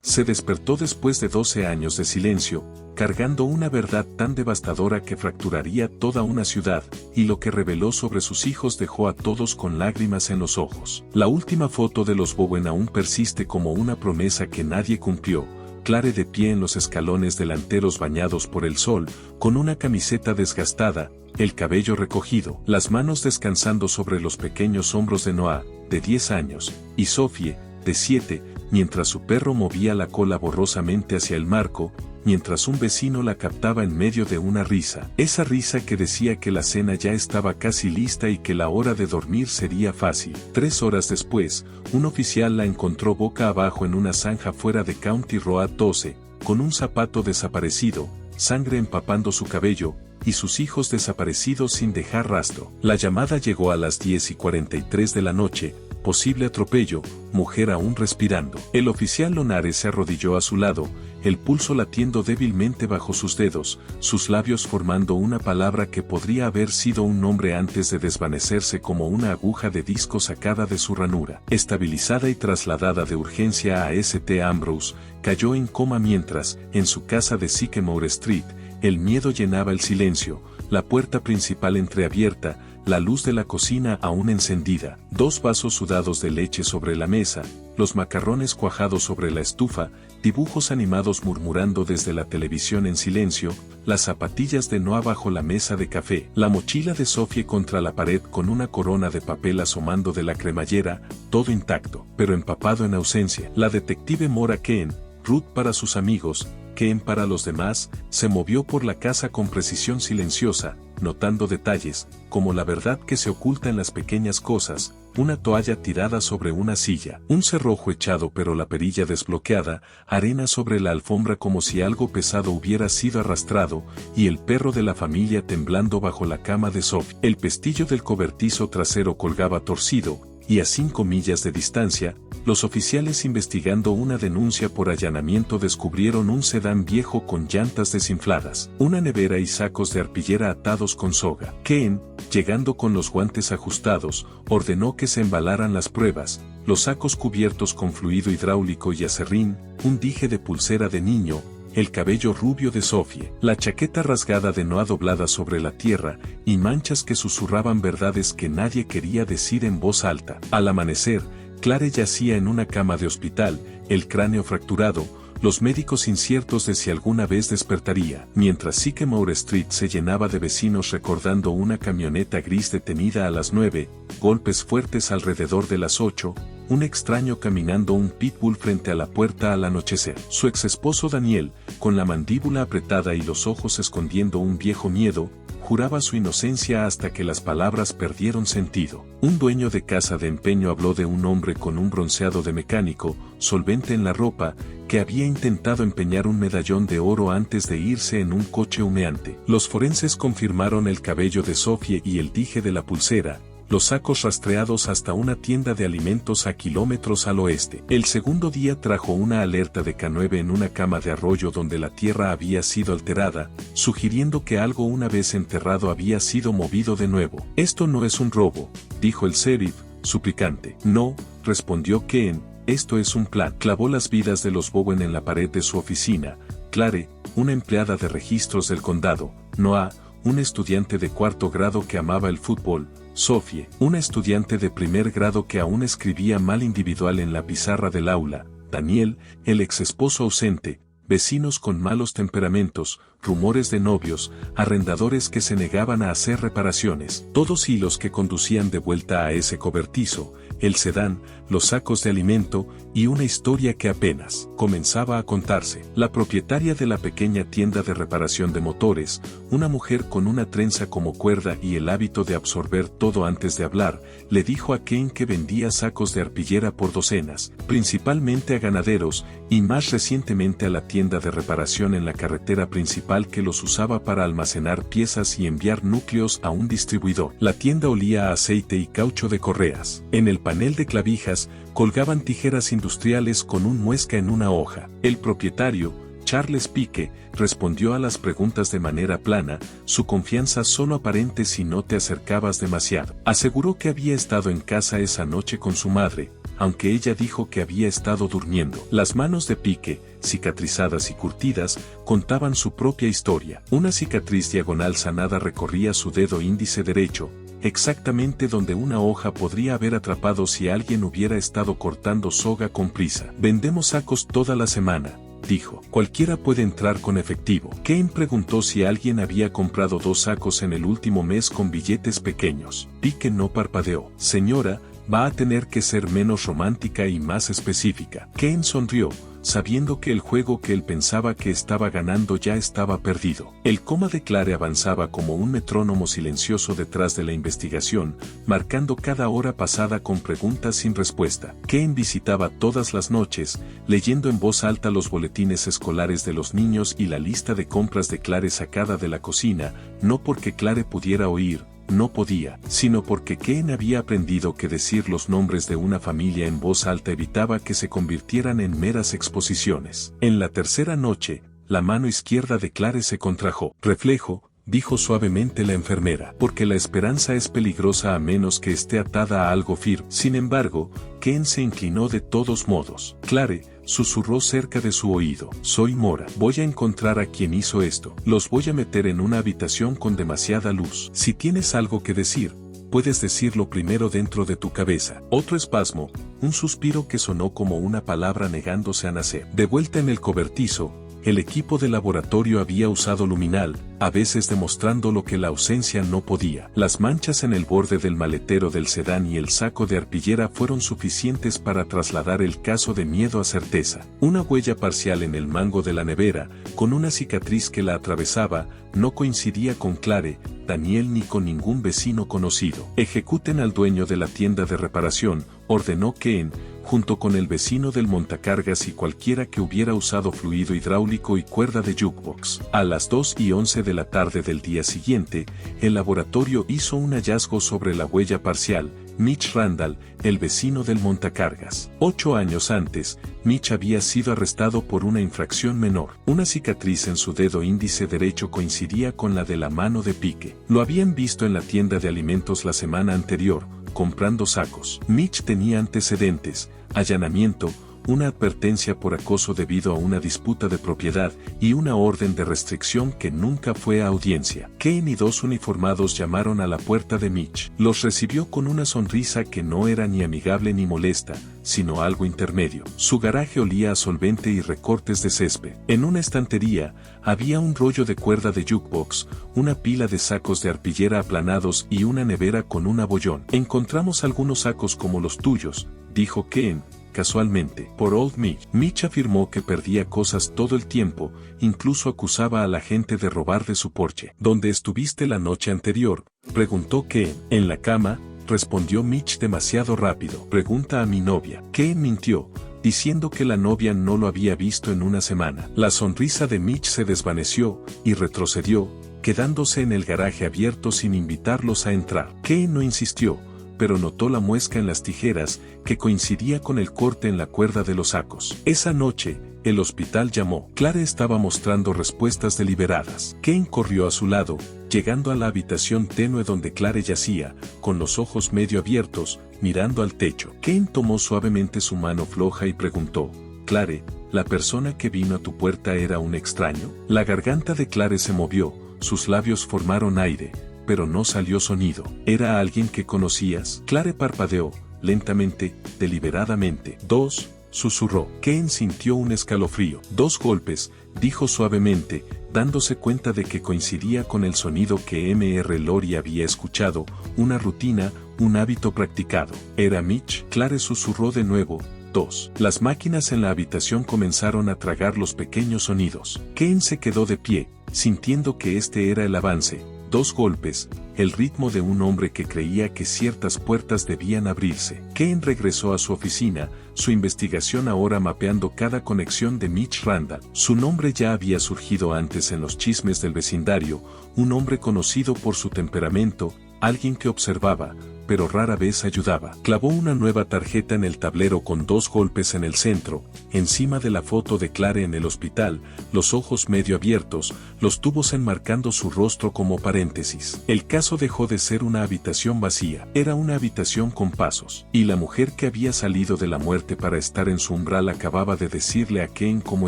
Se despertó después de 12 años de silencio, cargando una verdad tan devastadora que fracturaría toda una ciudad, y lo que reveló sobre sus hijos dejó a todos con lágrimas en los ojos. La última foto de los Bowen aún persiste como una promesa que nadie cumplió. Clare de pie en los escalones delanteros bañados por el sol, con una camiseta desgastada, el cabello recogido, las manos descansando sobre los pequeños hombros de Noah, de 10 años, y Sophie, de 7, mientras su perro movía la cola borrosamente hacia el marco, mientras un vecino la captaba en medio de una risa. Esa risa que decía que la cena ya estaba casi lista y que la hora de dormir sería fácil. 3 horas después, un oficial la encontró boca abajo en una zanja fuera de County Road 12, con un zapato desaparecido, sangre empapando su cabello, y sus hijos desaparecidos sin dejar rastro. La llamada llegó a las 10:43 de la noche, posible atropello, mujer aún respirando. El oficial Lonares se arrodilló a su lado, el pulso latiendo débilmente bajo sus dedos, sus labios formando una palabra que podría haber sido un nombre antes de desvanecerse como una aguja de disco sacada de su ranura. Estabilizada y trasladada de urgencia a St. Ambrose, cayó en coma mientras, en su casa de Sycamore Street, el miedo llenaba el silencio, la puerta principal entreabierta, la luz de la cocina aún encendida, 2 vasos sudados de leche sobre la mesa, los macarrones cuajados sobre la estufa, dibujos animados murmurando desde la televisión en silencio, las zapatillas de Noah bajo la mesa de café, la mochila de Sophie contra la pared con una corona de papel asomando de la cremallera, todo intacto, pero empapado en ausencia. La detective Mora Ken, Ruth para sus amigos, Ken para los demás, se movió por la casa con precisión silenciosa, notando detalles, como la verdad que se oculta en las pequeñas cosas, una toalla tirada sobre una silla, un cerrojo echado pero la perilla desbloqueada, arena sobre la alfombra como si algo pesado hubiera sido arrastrado, y el perro de la familia temblando bajo la cama de Sophie. El pestillo del cobertizo trasero colgaba torcido, y a 5 millas de distancia, los oficiales investigando una denuncia por allanamiento descubrieron un sedán viejo con llantas desinfladas, una nevera y sacos de arpillera atados con soga. Ken, llegando con los guantes ajustados, ordenó que se embalaran las pruebas, los sacos cubiertos con fluido hidráulico y acerrín, un dije de pulsera de niño, el cabello rubio de Sophie, la chaqueta rasgada de Noah doblada sobre la tierra, y manchas que susurraban verdades que nadie quería decir en voz alta. Al amanecer, Clare yacía en una cama de hospital, el cráneo fracturado, los médicos inciertos de si alguna vez despertaría, mientras Sycamore Street se llenaba de vecinos recordando una camioneta gris detenida a las 9, golpes fuertes alrededor de las 8, un extraño caminando un pitbull frente a la puerta al anochecer. Su exesposo Daniel, con la mandíbula apretada y los ojos escondiendo un viejo miedo, juraba su inocencia hasta que las palabras perdieron sentido. Un dueño de casa de empeño habló de un hombre con un bronceado de mecánico, solvente en la ropa, que había intentado empeñar un medallón de oro antes de irse en un coche humeante. Los forenses confirmaron el cabello de Sophie y el dije de la pulsera, los sacos rastreados hasta una tienda de alimentos a kilómetros al oeste. El segundo día trajo una alerta de K9 en una cama de arroyo donde la tierra había sido alterada, sugiriendo que algo una vez enterrado había sido movido de nuevo. Esto no es un robo, dijo el sheriff, suplicante. No, respondió Ken, esto es un plan. Clavó las vidas de los Bowen en la pared de su oficina. Clare, una empleada de registros del condado, Noah, un estudiante de 4º grado que amaba el fútbol, Sophie, una estudiante de 1er grado que aún escribía mal individual en la pizarra del aula, Daniel, el ex esposo ausente, vecinos con malos temperamentos, rumores de novios, arrendadores que se negaban a hacer reparaciones, todos hilos que conducían de vuelta a ese cobertizo, el sedán, los sacos de alimento, y una historia que apenas comenzaba a contarse. La propietaria de la pequeña tienda de reparación de motores, una mujer con una trenza como cuerda y el hábito de absorber todo antes de hablar, le dijo a Ken que vendía sacos de arpillera por docenas, principalmente a ganaderos, y más recientemente a la tienda de reparación en la carretera principal que los usaba para almacenar piezas y enviar núcleos a un distribuidor. La tienda olía a aceite y caucho de correas. En el panel de clavijas, colgaban tijeras industriales con un muesca en una hoja. El propietario, Charles Pique, respondió a las preguntas de manera plana, su confianza solo aparente si no te acercabas demasiado. Aseguró que había estado en casa esa noche con su madre, aunque ella dijo que había estado durmiendo. Las manos de Pike, cicatrizadas y curtidas, contaban su propia historia. Una cicatriz diagonal sanada recorría su dedo índice derecho, exactamente donde una hoja podría haber atrapado si alguien hubiera estado cortando soga con prisa. Vendemos sacos toda la semana, dijo. Cualquiera puede entrar con efectivo. Kane preguntó si alguien había comprado 2 sacos en el último mes con billetes pequeños. Pike no parpadeó. Señora, va a tener que ser menos romántica y más específica. Kane sonrió, sabiendo que el juego que él pensaba que estaba ganando ya estaba perdido. El coma de Clare avanzaba como un metrónomo silencioso detrás de la investigación, marcando cada hora pasada con preguntas sin respuesta. Kane visitaba todas las noches, leyendo en voz alta los boletines escolares de los niños y la lista de compras de Clare sacada de la cocina, no porque Clare pudiera oír, no podía, sino porque Kane había aprendido que decir los nombres de una familia en voz alta evitaba que se convirtieran en meras exposiciones. En la tercera noche, la mano izquierda de Clare se contrajo. Reflejo, dijo suavemente la enfermera, porque la esperanza es peligrosa a menos que esté atada a algo firme. Sin embargo, Kane se inclinó de todos modos. Clare, susurró cerca de su oído. Soy Mora. Voy a encontrar a quien hizo esto. Los voy a meter en una habitación con demasiada luz. Si tienes algo que decir, puedes decirlo primero dentro de tu cabeza. Otro espasmo, un suspiro que sonó como una palabra negándose a nacer. De vuelta en el cobertizo, el equipo de laboratorio había usado luminal, a veces demostrando lo que la ausencia no podía. Las manchas en el borde del maletero del sedán y el saco de arpillera fueron suficientes para trasladar el caso de miedo a certeza. Una huella parcial en el mango de la nevera, con una cicatriz que la atravesaba, no coincidía con Clare, Daniel ni con ningún vecino conocido. Ejecuten al dueño de la tienda de reparación, ordenó Kane, junto con el vecino del montacargas y cualquiera que hubiera usado fluido hidráulico y cuerda de jukebox. A las 2:11 de la tarde del día siguiente, el laboratorio hizo un hallazgo sobre la huella parcial. Mitch Randall, el vecino del montacargas. 8 años antes, Mitch había sido arrestado por una infracción menor. Una cicatriz en su dedo índice derecho coincidía con la de la mano de Pike. Lo habían visto en la tienda de alimentos la semana anterior, comprando sacos. Mitch tenía antecedentes, allanamiento, una advertencia por acoso debido a una disputa de propiedad y una orden de restricción que nunca fue a audiencia. Kane y 2 uniformados llamaron a la puerta de Mitch. Los recibió con una sonrisa que no era ni amigable ni molesta, sino algo intermedio. Su garaje olía a solvente y recortes de césped. En una estantería, había un rollo de cuerda de jukebox, una pila de sacos de arpillera aplanados y una nevera con un abollón. Encontramos algunos sacos como los tuyos, dijo Kane, casualmente, por Old Mitch. Mitch afirmó que perdía cosas todo el tiempo, incluso acusaba a la gente de robar de su porche. ¿Dónde estuviste la noche anterior?, preguntó Kane. En la cama, respondió Mitch demasiado rápido. Pregunta a mi novia. Kane mintió, diciendo que la novia no lo había visto en una semana. La sonrisa de Mitch se desvaneció, y retrocedió, quedándose en el garaje abierto sin invitarlos a entrar. Kane no insistió, pero notó la muesca en las tijeras, que coincidía con el corte en la cuerda de los sacos. Esa noche, el hospital llamó. Clare estaba mostrando respuestas deliberadas. Kane corrió a su lado, llegando a la habitación tenue donde Clare yacía, con los ojos medio abiertos, mirando al techo. Kane tomó suavemente su mano floja y preguntó, Clare, ¿la persona que vino a tu puerta era un extraño? La garganta de Clare se movió, sus labios formaron aire, pero no salió sonido. ¿Era alguien que conocías? Clare parpadeó, lentamente, deliberadamente. 2, susurró. Kane sintió un escalofrío. 2 golpes, dijo suavemente, dándose cuenta de que coincidía con el sonido que Mr. Lori había escuchado, una rutina, un hábito practicado. ¿Era Mitch? Clare susurró de nuevo. 2. Las máquinas en la habitación comenzaron a tragar los pequeños sonidos. Kane se quedó de pie, sintiendo que este era el avance. 2 golpes, el ritmo de un hombre que creía que ciertas puertas debían abrirse. Kane regresó a su oficina, su investigación ahora mapeando cada conexión de Mitch Randall. Su nombre ya había surgido antes en los chismes del vecindario, un hombre conocido por su temperamento, alguien que observaba, pero rara vez ayudaba. Clavó una nueva tarjeta en el tablero con 2 golpes en el centro, encima de la foto de Clare en el hospital, los ojos medio abiertos, los tubos enmarcando su rostro como paréntesis. El caso dejó de ser una habitación vacía, era una habitación con pasos, y la mujer que había salido de la muerte para estar en su umbral acababa de decirle a Kane cómo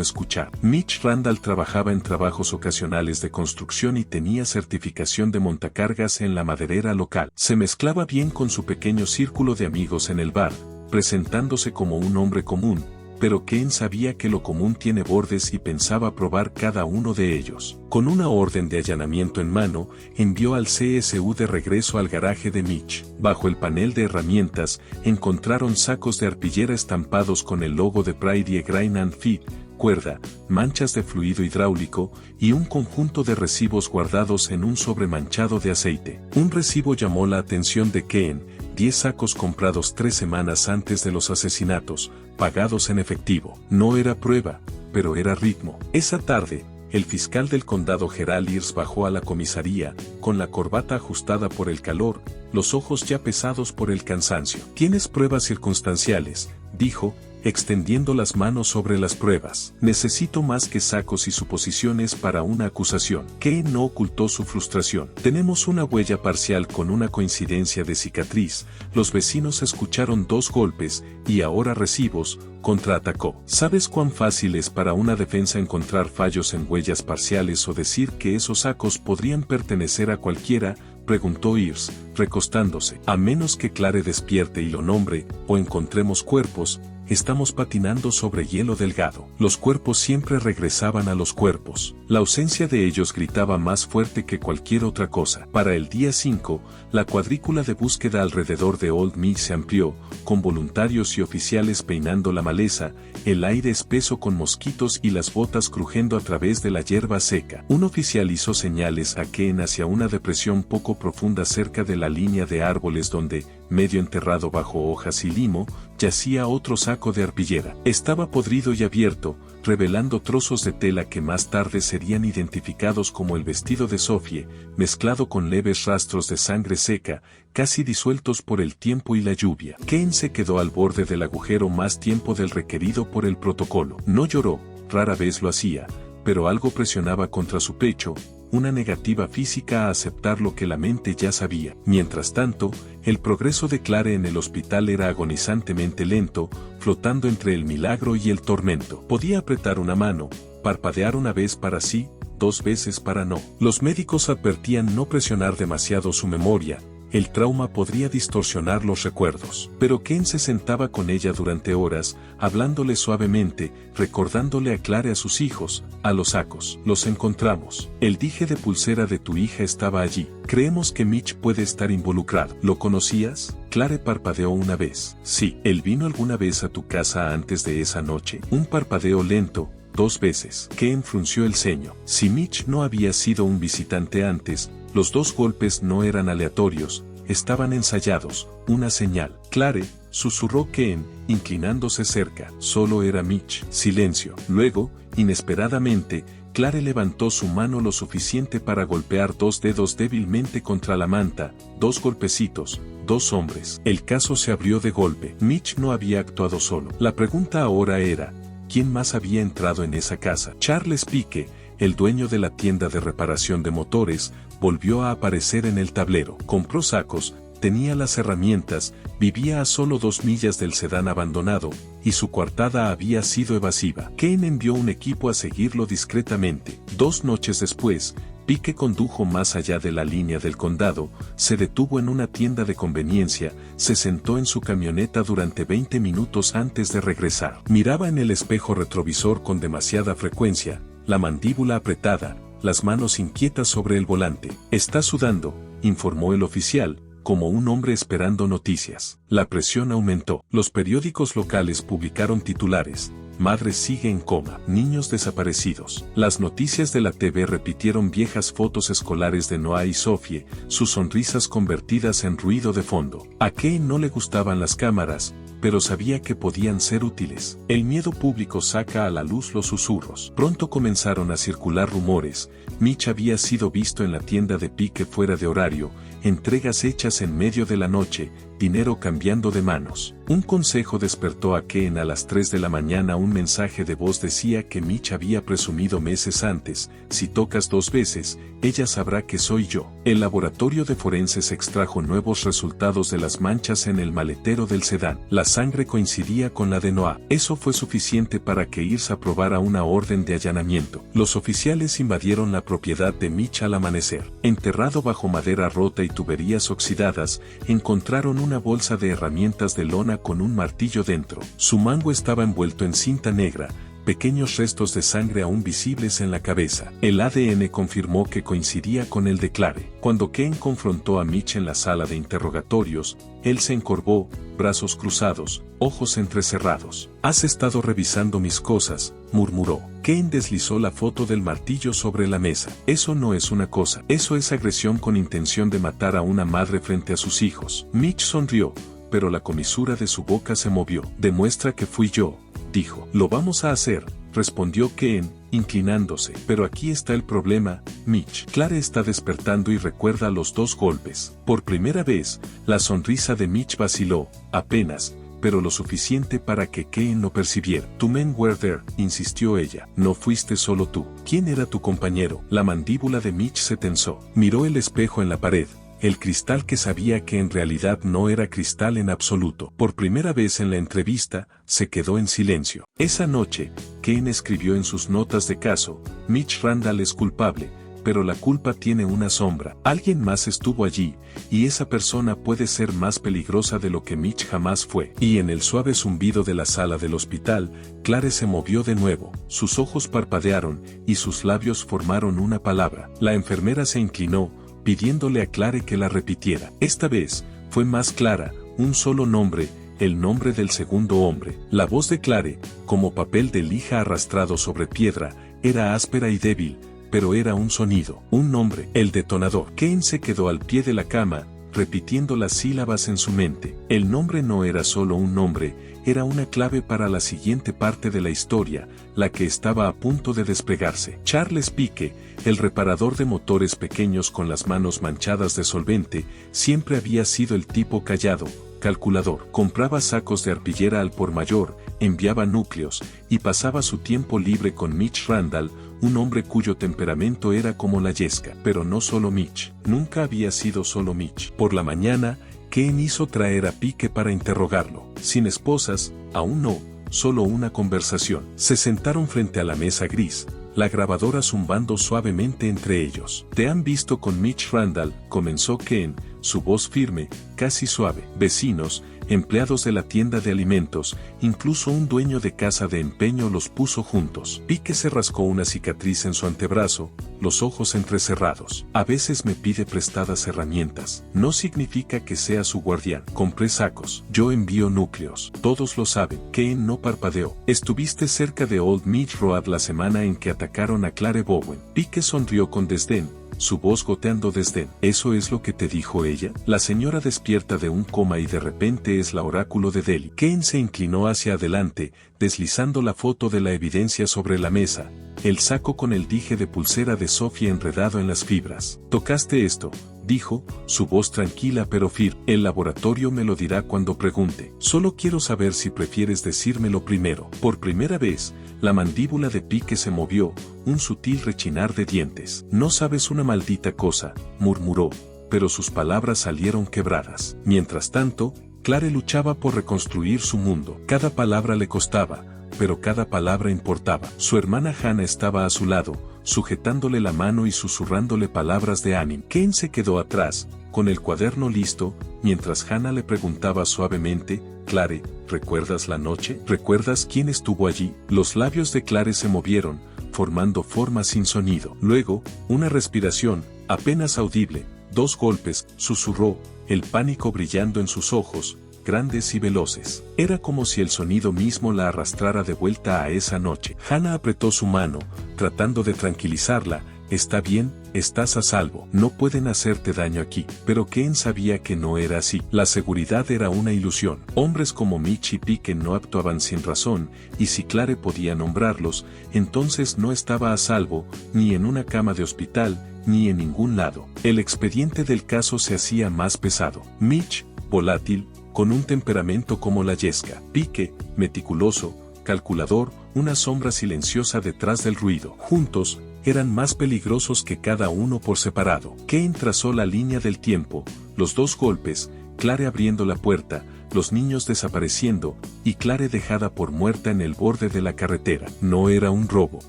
escuchar. Mitch Randall trabajaba en trabajos ocasionales de construcción y tenía certificación de montacargas en la maderera local. Se mezclaba bien con su pequeño círculo de amigos en el bar, presentándose como un hombre común, pero Kane sabía que lo común tiene bordes y pensaba probar cada uno de ellos. Con una orden de allanamiento en mano, envió al CSU de regreso al garaje de Mitch. Bajo el panel de herramientas, encontraron sacos de arpillera estampados con el logo de Prairie Grain and Feed, cuerda, manchas de fluido hidráulico y un conjunto de recibos guardados en un sobre manchado de aceite. Un recibo llamó la atención de Kane, 10 sacos comprados 3 semanas antes de los asesinatos, pagados en efectivo. No era prueba, pero era ritmo. Esa tarde, el fiscal del condado Gerald Ears bajó a la comisaría, con la corbata ajustada por el calor, los ojos ya pesados por el cansancio. ¿Tienes pruebas circunstanciales?, dijo, extendiendo las manos sobre las pruebas. Necesito más que sacos y suposiciones para una acusación. Kane no ocultó su frustración. Tenemos una huella parcial con una coincidencia de cicatriz. Los vecinos escucharon 2 golpes, y ahora recibos, contraatacó. ¿Sabes cuán fácil es para una defensa encontrar fallos en huellas parciales o decir que esos sacos podrían pertenecer a cualquiera?, preguntó Ears, recostándose. A menos que Clare despierte y lo nombre, o encontremos cuerpos, estamos patinando sobre hielo delgado. Los cuerpos siempre regresaban a los cuerpos. La ausencia de ellos gritaba más fuerte que cualquier otra cosa. Para el día 5, la cuadrícula de búsqueda alrededor de Old Mill se amplió, con voluntarios y oficiales peinando la maleza, el aire espeso con mosquitos y las botas crujiendo a través de la hierba seca. Un oficial hizo señales a Kane hacia una depresión poco profunda cerca de la línea de árboles donde, medio enterrado bajo hojas y limo, yacía otro saco de arpillera. Estaba podrido y abierto, revelando trozos de tela que más tarde serían identificados como el vestido de Sophie, mezclado con leves rastros de sangre seca, casi disueltos por el tiempo y la lluvia. Kane se quedó al borde del agujero más tiempo del requerido por el protocolo. No lloró, rara vez lo hacía, pero algo presionaba contra su pecho, una negativa física a aceptar lo que la mente ya sabía. Mientras tanto, el progreso de Clare en el hospital era agonizantemente lento, flotando entre el milagro y el tormento. Podía apretar una mano, parpadear una vez para sí, 2 veces para no. Los médicos advertían no presionar demasiado su memoria. El trauma podría distorsionar los recuerdos. Pero Kane se sentaba con ella durante horas, hablándole suavemente, recordándole a Clare a sus hijos, a los sacos. Los encontramos. El dije de pulsera de tu hija estaba allí. Creemos que Mitch puede estar involucrado. ¿Lo conocías? Clare parpadeó una vez. Sí. ¿Él vino alguna vez a tu casa antes de esa noche? Un parpadeo lento. 2 veces. Kane frunció el ceño. Si Mitch no había sido un visitante antes, los 2 golpes no eran aleatorios, estaban ensayados, una señal. Clare, susurró Kane, inclinándose cerca. Solo era Mitch. Silencio. Luego, inesperadamente, Clare levantó su mano lo suficiente para golpear 2 dedos débilmente contra la manta. 2 golpecitos. 2 hombres. El caso se abrió de golpe. Mitch no había actuado solo. La pregunta ahora era, ¿quién más había entrado en esa casa? Charles Pike, el dueño de la tienda de reparación de motores, volvió a aparecer en el tablero. Compró sacos, tenía las herramientas, vivía a solo 2 millas del sedán abandonado, y su coartada había sido evasiva. Kane envió un equipo a seguirlo discretamente. 2 noches después, Pike condujo más allá de la línea del condado, se detuvo en una tienda de conveniencia, se sentó en su camioneta durante 20 minutos antes de regresar. Miraba en el espejo retrovisor con demasiada frecuencia, la mandíbula apretada, las manos inquietas sobre el volante. Está sudando, informó el oficial, como un hombre esperando noticias. La presión aumentó. Los periódicos locales publicaron titulares: madre sigue en coma, niños desaparecidos. Las noticias de la TV repitieron viejas fotos escolares de Noah y Sophie, sus sonrisas convertidas en ruido de fondo. A Kane no le gustaban las cámaras, pero sabía que podían ser útiles. El miedo público saca a la luz los susurros. Pronto comenzaron a circular rumores. Mitch había sido visto en la tienda de Pike fuera de horario, entregas hechas en medio de la noche, dinero cambiando de manos. Un consejo despertó a Ken a las 3 de la mañana. Un mensaje de voz decía que Mitch había presumido meses antes: si tocas 2 veces, ella sabrá que soy yo. El laboratorio de forenses extrajo nuevos resultados de las manchas en el maletero del sedán. La sangre coincidía con la de Noah. Eso fue suficiente para que Irsa aprobara una orden de allanamiento. Los oficiales invadieron la propiedad de Mitch al amanecer. Enterrado bajo madera rota y tuberías oxidadas, encontraron una bolsa de herramientas de lona con un martillo dentro. Su mango estaba envuelto en cinta negra, pequeños restos de sangre aún visibles en la cabeza. El ADN confirmó que coincidía con el de Clare. Cuando Ken confrontó a Mitch en la sala de interrogatorios, él se encorvó, brazos cruzados, ojos entrecerrados. «Has estado revisando mis cosas», murmuró. Ken deslizó la foto del martillo sobre la mesa. «Eso no es una cosa. Eso es agresión con intención de matar a una madre frente a sus hijos». Mitch sonrió, pero la comisura de su boca se movió. «Demuestra que fui yo», dijo. «Lo vamos a hacer», respondió Ken, inclinándose. «Pero aquí está el problema, Mitch. Clare está despertando y recuerda los 2 golpes». Por primera vez, la sonrisa de Mitch vaciló, apenas, pero lo suficiente para que Ken lo percibiera. «Two men were there», insistió ella. «No fuiste solo tú. ¿Quién era tu compañero?» La mandíbula de Mitch se tensó. Miró el espejo en la pared, el cristal que sabía que en realidad no era cristal en absoluto. Por primera vez en la entrevista, se quedó en silencio. Esa noche, Ken escribió en sus notas de caso: «Mitch Randall es culpable, pero la culpa tiene una sombra. Alguien más estuvo allí, y esa persona puede ser más peligrosa de lo que Mitch jamás fue». Y en el suave zumbido de la sala del hospital, Clare se movió de nuevo. Sus ojos parpadearon, y sus labios formaron una palabra. La enfermera se inclinó, pidiéndole a Clare que la repitiera. Esta vez, fue más clara: un solo nombre, el nombre del segundo hombre. La voz de Clare, como papel de lija arrastrado sobre piedra, era áspera y débil, pero era un sonido, un nombre, el detonador. Ken se quedó al pie de la cama, repitiendo las sílabas en su mente. El nombre no era solo un nombre, era una clave para la siguiente parte de la historia, la que estaba a punto de desplegarse. Charles Pike, el reparador de motores pequeños con las manos manchadas de solvente, siempre había sido el tipo callado, calculador. Compraba sacos de arpillera al por mayor, enviaba núcleos, y pasaba su tiempo libre con Mitch Randall, un hombre cuyo temperamento era como la yesca. Pero no solo Mitch. Nunca había sido solo Mitch. Por la mañana, Ken hizo traer a Pike para interrogarlo. Sin esposas, aún no, solo una conversación. Se sentaron frente a la mesa gris, la grabadora zumbando suavemente entre ellos. «Te han visto con Mitch Randall», comenzó Ken, su voz firme, casi suave. «Vecinos, empleados de la tienda de alimentos, incluso un dueño de casa de empeño los puso juntos». Pike se rascó una cicatriz en su antebrazo, los ojos entrecerrados. «A veces me pide prestadas herramientas. No significa que sea su guardián. Compré sacos. Yo envío núcleos. Todos lo saben». Ken no parpadeó. «Estuviste cerca de Old Mitch Road la semana en que atacaron a Clare Bowen». Pike sonrió con desdén, su voz goteando desdén. «¿Eso es lo que te dijo ella? La señora despierta de un coma y de repente es la oráculo de Delhi». Ken se inclinó hacia adelante, deslizando la foto de la evidencia sobre la mesa, el saco con el dije de pulsera de Sophie enredado en las fibras. «¿Tocaste esto?», dijo, su voz tranquila pero firme. «El laboratorio me lo dirá cuando pregunte. Solo quiero saber si prefieres decírmelo primero». Por primera vez, la mandíbula de Pike se movió, un sutil rechinar de dientes. «No sabes una maldita cosa», murmuró, pero sus palabras salieron quebradas. Mientras tanto, Clare luchaba por reconstruir su mundo. Cada palabra le costaba, pero cada palabra importaba. Su hermana Hannah estaba a su lado, sujetándole la mano y susurrándole palabras de ánimo. Ken se quedó atrás, con el cuaderno listo, mientras Hannah le preguntaba suavemente: «Clare, ¿recuerdas la noche? ¿Recuerdas quién estuvo allí?». Los labios de Clare se movieron, formando formas sin sonido. Luego, una respiración, apenas audible, 2 golpes, susurró, el pánico brillando en sus ojos, grandes y veloces. Era como si el sonido mismo la arrastrara de vuelta a esa noche. Hannah apretó su mano, tratando de tranquilizarla. «Está bien, estás a salvo. No pueden hacerte daño aquí». Pero Ken sabía que no era así. La seguridad era una ilusión. Hombres como Mitch y Pike no actuaban sin razón, y si Clare podía nombrarlos, entonces no estaba a salvo, ni en una cama de hospital, ni en ningún lado. El expediente del caso se hacía más pesado. Mitch, volátil, con un temperamento como la yesca. Pique, meticuloso, calculador, una sombra silenciosa detrás del ruido. Juntos, eran más peligrosos que cada uno por separado. Kane trazó la línea del tiempo, los dos golpes, Clare abriendo la puerta, los niños desapareciendo, y Clare dejada por muerta en el borde de la carretera. No era un robo.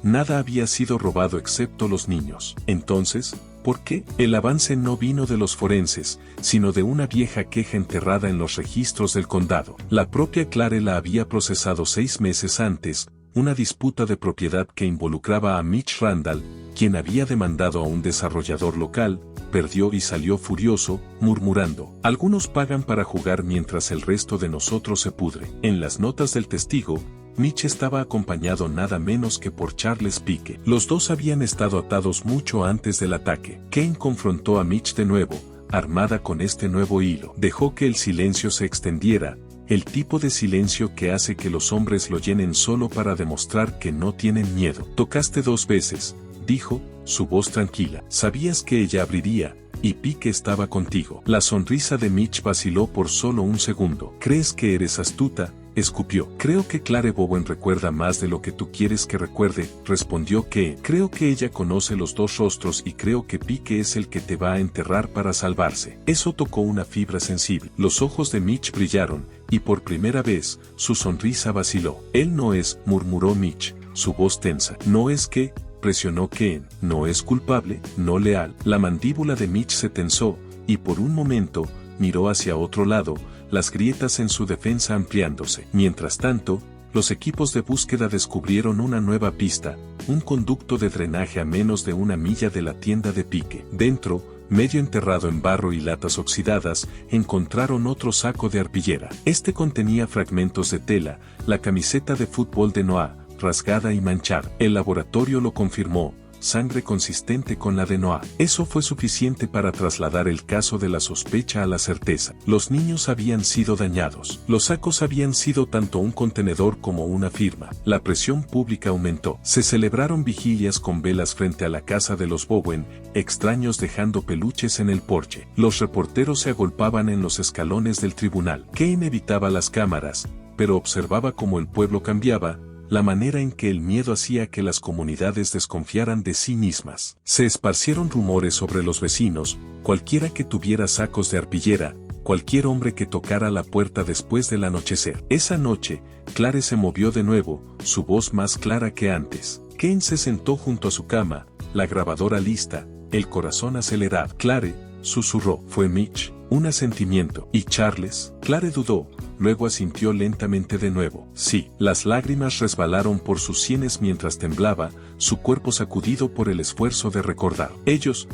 Nada había sido robado excepto los niños. Entonces, ¿por qué? El avance no vino de los forenses, sino de una vieja queja enterrada en los registros del condado. La propia Clare la había procesado 6 meses antes, una disputa de propiedad que involucraba a Mitch Randall, quien había demandado a un desarrollador local, perdió y salió furioso, murmurando: algunos pagan para jugar mientras el resto de nosotros se pudre. En las notas del testigo, Mitch estaba acompañado nada menos que por Charles Pique. Los dos habían estado atados mucho antes del ataque. Kane confrontó a Mitch de nuevo, armada con este nuevo hilo. Dejó que el silencio se extendiera, el tipo de silencio que hace que los hombres lo llenen solo para demostrar que no tienen miedo. Tocaste 2 veces, dijo, su voz tranquila. Sabías que ella abriría, y Pique estaba contigo. La sonrisa de Mitch vaciló por solo un segundo. ¿Crees que eres astuta?, escupió. Creo que Clare Bowen recuerda más de lo que tú quieres que recuerde, respondió Kane. Creo que ella conoce los 2 rostros y creo que Pique es el que te va a enterrar para salvarse. Eso tocó una fibra sensible. Los ojos de Mitch brillaron, y por primera vez, su sonrisa vaciló. Él no es, murmuró Mitch, su voz tensa. No es que, presionó Kane, no es culpable, no leal. La mandíbula de Mitch se tensó, y por un momento, miró hacia otro lado, las grietas en su defensa ampliándose. Mientras tanto, los equipos de búsqueda descubrieron una nueva pista, un conducto de drenaje a menos de 1 milla de la tienda de Pique. Dentro, medio enterrado en barro y latas oxidadas, encontraron otro saco de arpillera. Este contenía fragmentos de tela, la camiseta de fútbol de Noah, rasgada y manchada. El laboratorio lo confirmó. Sangre consistente con la de Noah. Eso fue suficiente para trasladar el caso de la sospecha a la certeza. Los niños habían sido dañados. Los sacos habían sido tanto un contenedor como una firma. La presión pública aumentó. Se celebraron vigilias con velas frente a la casa de los Bowen, extraños dejando peluches en el porche. Los reporteros se agolpaban en los escalones del tribunal. Kane evitaba las cámaras, pero observaba cómo el pueblo cambiaba, la manera en que el miedo hacía que las comunidades desconfiaran de sí mismas. Se esparcieron rumores sobre los vecinos, cualquiera que tuviera sacos de arpillera, cualquier hombre que tocara la puerta después del anochecer. Esa noche, Clare se movió de nuevo, su voz más clara que antes. Kane se sentó junto a su cama, la grabadora lista, el corazón acelerado. Clare, susurró. Fue Mitch, un asentimiento. ¿Y Charles? Clare dudó. Luego asintió lentamente de nuevo. Sí. Las lágrimas resbalaron por sus sienes mientras temblaba, su cuerpo sacudido por el esfuerzo de recordar. Ellos